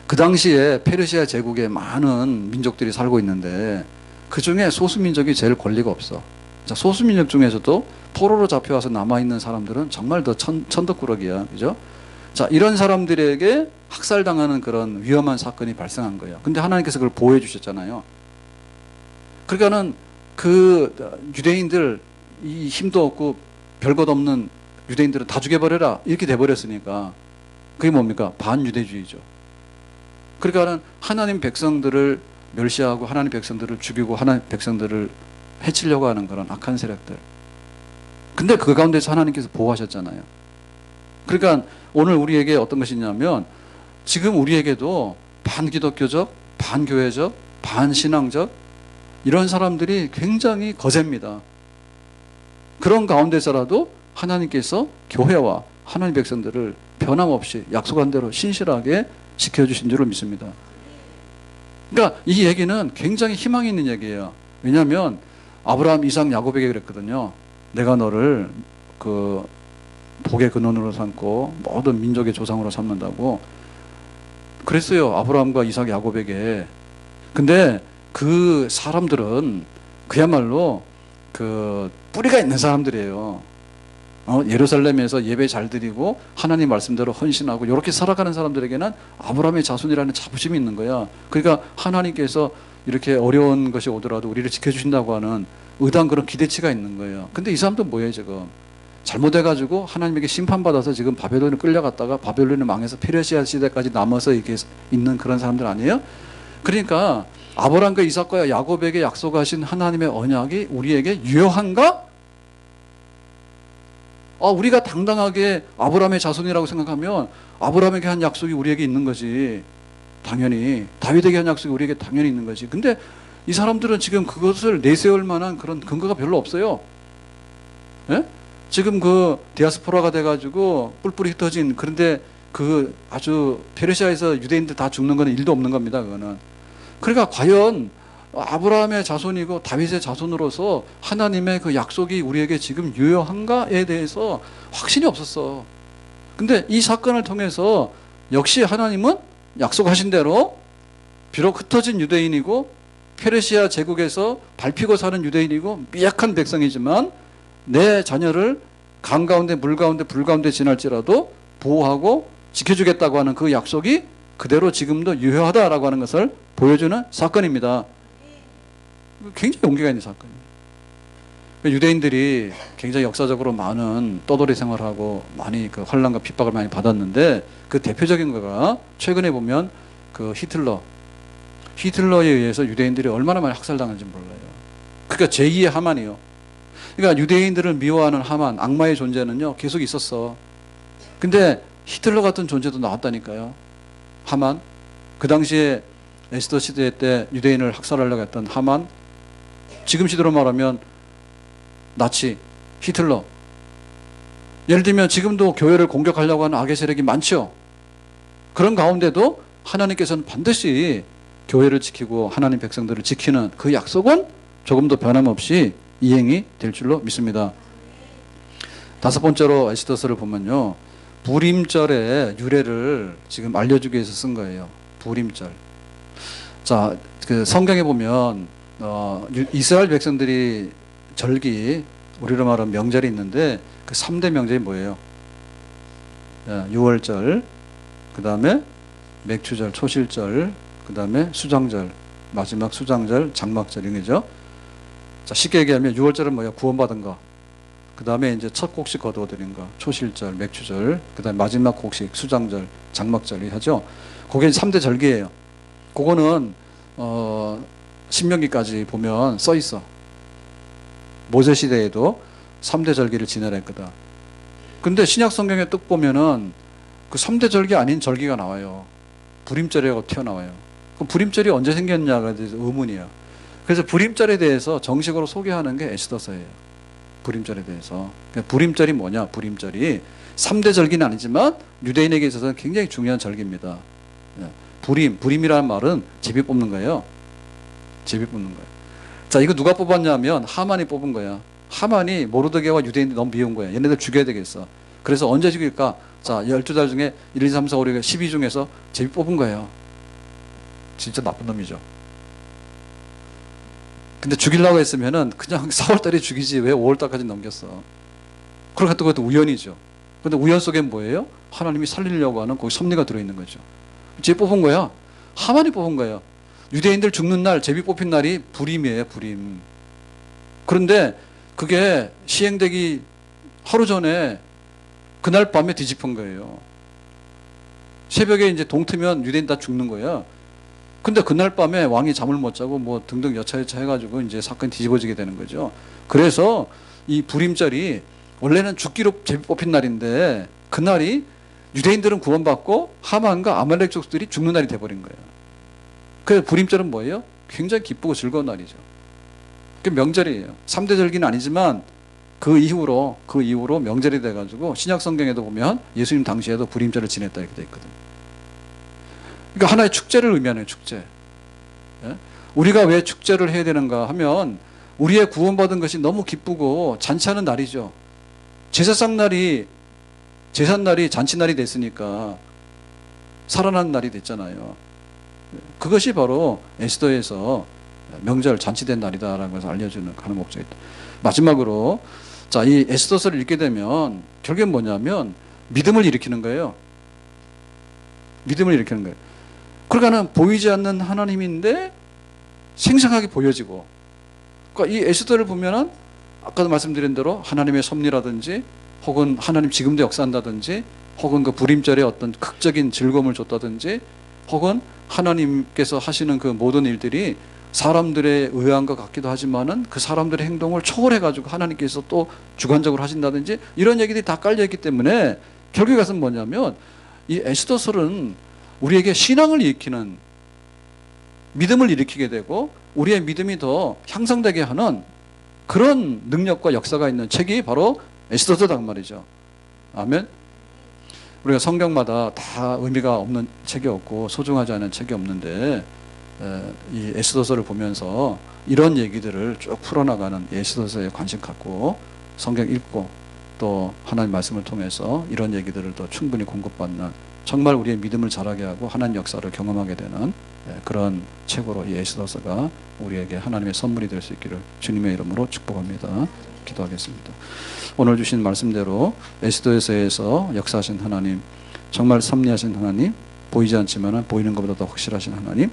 그 당시에 페르시아 제국에 많은 민족들이 살고 있는데 그 중에 소수민족이 제일 권리가 없어. 자, 소수민족 중에서도 포로로 잡혀와서 남아있는 사람들은 정말 더 천덕꾸러기야. 그죠? 자, 이런 사람들에게 학살당하는 그런 위험한 사건이 발생한 거예요. 근데 하나님께서 그걸 보호해 주셨잖아요. 그러니까는 그 유대인들 이 힘도 없고 별것 없는 유대인들은 다 죽여버려라 이렇게 돼버렸으니까 그게 뭡니까? 반유대주의죠. 그러니까는 하나님 백성들을 멸시하고 하나님 백성들을 죽이고 하나님 백성들을 해치려고 하는 그런 악한 세력들. 근데 그 가운데서 하나님께서 보호하셨잖아요. 그러니까 오늘 우리에게 어떤 것이 있냐면 지금 우리에게도 반기독교적, 반교회적, 반신앙적 이런 사람들이 굉장히 거셉니다. 그런 가운데서라도 하나님께서 교회와 하나님 백성들을 변함없이 약속한 대로 신실하게 지켜주신 줄을 믿습니다. 그러니까 이 얘기는 굉장히 희망이 있는 얘기예요. 왜냐하면 아브라함, 이삭, 야곱에게 그랬거든요. 내가 너를 그 복의 근원으로 삼고 모든 민족의 조상으로 삼는다고 그랬어요. 아브라함과 이삭, 야곱에게. 근데 그 사람들은 그야말로 그 뿌리가 있는 사람들이에요. 예루살렘에서 예배 잘 드리고 하나님 말씀대로 헌신하고 이렇게 살아가는 사람들에게는 아브라함의 자손이라는 자부심이 있는 거야. 그러니까 하나님께서 이렇게 어려운 것이 오더라도 우리를 지켜주신다고 하는 의도한 그런 기대치가 있는 거예요. 근데 이 사람도 뭐예요 지금? 잘못해가지고 하나님에게 심판받아서 지금 바벨론에 끌려갔다가 바벨론에 망해서 페르시아 시대까지 남아서 이렇게 있는 그런 사람들 아니에요? 그러니까 아브라함과 이삭과 야곱에게 약속하신 하나님의 언약이 우리에게 유효한가? 우리가 당당하게 아브라함의 자손이라고 생각하면 아브라함에게 한 약속이 우리에게 있는 거지. 당연히 다윗에게 한 약속이 우리에게 당연히 있는 거지. 근데 이 사람들은 지금 그것을 내세울 만한 그런 근거가 별로 없어요. 예? 지금 그 디아스포라가 돼가지고 뿔뿔이 흩어진, 그런데 그 아주 페르시아에서 유대인들 다 죽는 거는 일도 없는 겁니다. 그거는. 그러니까 과연 아브라함의 자손이고 다윗의 자손으로서 하나님의 그 약속이 우리에게 지금 유효한가에 대해서 확신이 없었어. 근데 이 사건을 통해서 역시 하나님은 약속하신 대로 비록 흩어진 유대인이고 페르시아 제국에서 밟히고 사는 유대인이고 미약한 백성이지만 내 자녀를 강 가운데 물 가운데 불 가운데 지날지라도 보호하고 지켜주겠다고 하는 그 약속이 그대로 지금도 유효하다라고 하는 것을 보여주는 사건입니다. 굉장히 용기가 있는 사건이에요. 유대인들이 굉장히 역사적으로 많은 떠돌이 생활하고 많이 그 환난과 핍박을 많이 받았는데 그 대표적인 거가 최근에 보면 그 히틀러에 의해서 유대인들이 얼마나 많이 학살당한지 몰라요. 그러니까 제2의 하만이요. 그러니까 유대인들을 미워하는 하만, 악마의 존재는요 계속 있었어. 근데 히틀러 같은 존재도 나왔다니까요. 하만. 그 당시에 에스더 시대 때 유대인을 학살하려고 했던 하만. 지금 시대로 말하면 나치, 히틀러. 예를 들면 지금도 교회를 공격하려고 하는 악의 세력이 많죠. 그런 가운데도 하나님께서는 반드시 교회를 지키고 하나님 백성들을 지키는 그 약속은 조금도 변함없이 이행이 될 줄로 믿습니다. 다섯 번째로 에스더서를 보면요, 불임절의 유래를 지금 알려주기 위해서 쓴 거예요. 불임절. 자, 그 성경에 보면 이스라엘 백성들이 절기, 우리로 말하면 명절이 있는데 그 3대 명절이 뭐예요? 6월절, 그 다음에 맥추절, 초실절, 그 다음에 수장절, 마지막 수장절, 장막절, 이거죠. 자, 쉽게 얘기하면 6월절은 뭐예요? 구원받은 거. 그 다음에 이제 첫 곡식 거두어들인 거, 초실절, 맥추절, 그 다음에 마지막 곡식, 수장절, 장막절이 하죠. 그게 3대 절기예요. 그거는 신명기까지 보면 써 있어. 모세 시대에도 3대 절기를 지내라 했거든. 근데 신약 성경에 뚝 보면은 그 3대 절기 아닌 절기가 나와요. 불임절이라고 튀어나와요. 그럼 불임절이 언제 생겼냐가 대해서 의문이에요. 그래서 불임절에 대해서 정식으로 소개하는 게 에스더서예요. 불임절에 대해서. 그러니까 불임절이 뭐냐? 불임절이 3대 절기는 아니지만 유대인에게 있어서는 굉장히 중요한 절기입니다. 불임이라는 말은 제비 뽑는 거예요. 제비 뽑는 거예요. 자, 이거 누가 뽑았냐면 하만이 뽑은 거야. 하만이 모르드게와 유대인들이 너무 미운 거야. 얘네들 죽여야 되겠어. 그래서 언제 죽일까? 자, 12달 중에 1, 2, 3, 4, 5, 6, 12 중에서 제비 뽑은 거예요. 진짜 나쁜 놈이죠. 근데 죽이려고 했으면은 그냥 4월달에 죽이지 왜 5월달까지 넘겼어. 그러니까 또 그것도 우연이죠. 근데 우연 속엔 뭐예요? 하나님이 살리려고 하는 거기 섭리가 들어있는 거죠. 제비 뽑은 거야. 하만이 뽑은 거예요. 유대인들 죽는 날, 제비 뽑힌 날이 불임이에요, 불임. 그런데 그게 시행되기 하루 전에 그날 밤에 뒤집은 거예요. 새벽에 이제 동트면 유대인 다 죽는 거야. 근데 그날 밤에 왕이 잠을 못 자고 뭐 등등 여차여차 해가지고 이제 사건이 뒤집어지게 되는 거죠. 그래서 이 불임절이 원래는 죽기로 제비 뽑힌 날인데 그날이 유대인들은 구원받고 하만과 아말렉 족들이 죽는 날이 돼버린 거예요. 그래서 불임절은 뭐예요? 굉장히 기쁘고 즐거운 날이죠. 그게 명절이에요. 3대 절기는 아니지만 그 이후로 명절이 돼가지고 신약 성경에도 보면 예수님 당시에도 불임절을 지냈다 이렇게 돼 있거든요. 그러니까 하나의 축제를 의미하는 축제. 예? 우리가 왜 축제를 해야 되는가 하면 우리의 구원받은 것이 너무 기쁘고 잔치하는 날이죠. 제사상날이 제삿날이 잔치날이 됐으니까 살아난 날이 됐잖아요. 그것이 바로 에스더에서 명절 잔치된 날이다라는 것을 알려주는 하는 목적이 있다. 마지막으로 자, 이 에스더서를 읽게 되면 결국엔 뭐냐면 믿음을 일으키는 거예요. 믿음을 일으키는 거예요. 그러니까는 보이지 않는 하나님인데 생생하게 보여지고, 그러니까 이 에스더를 보면은 아까도 말씀드린 대로 하나님의 섭리라든지 혹은 하나님 지금도 역사한다든지 혹은 그 불임절에 어떤 극적인 즐거움을 줬다든지 혹은 하나님께서 하시는 그 모든 일들이 사람들의 의한것 같기도 하지만은 그 사람들의 행동을 초월해가지고 하나님께서 또 주관적으로 하신다든지 이런 얘기들이 다 깔려있기 때문에 결국에 가서는 뭐냐면 이 에스더서는 우리에게 신앙을 일으키는, 믿음을 일으키게 되고 우리의 믿음이 더 향상되게 하는 그런 능력과 역사가 있는 책이 바로 에스더서다 말이죠. 아멘. 우리가 성경마다 다 의미가 없는 책이 없고 소중하지 않은 책이 없는데 이 에스더서를 보면서 이런 얘기들을 쭉 풀어나가는 에스더서에 관심 갖고 성경 읽고 또 하나님 말씀을 통해서 이런 얘기들을 더 충분히 공급받는, 정말 우리의 믿음을 자라게 하고 하나님 역사를 경험하게 되는 그런 책으로 이 에스더서가 우리에게 하나님의 선물이 될 수 있기를 주님의 이름으로 축복합니다. 기도하겠습니다. 오늘 주신 말씀대로 에스더에서 역사하신 하나님, 정말 섭리하신 하나님, 보이지 않지만 보이는 것보다 더 확실하신 하나님,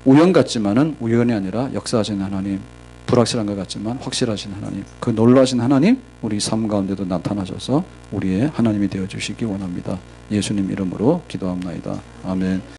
우연 같지만은 우연이 아니라 역사하신 하나님, 불확실한 것 같지만 확실하신 하나님, 그 놀라신 하나님 우리 삶 가운데도 나타나셔서 우리의 하나님이 되어주시기 원합니다. 예수님 이름으로 기도합나이다. 아멘.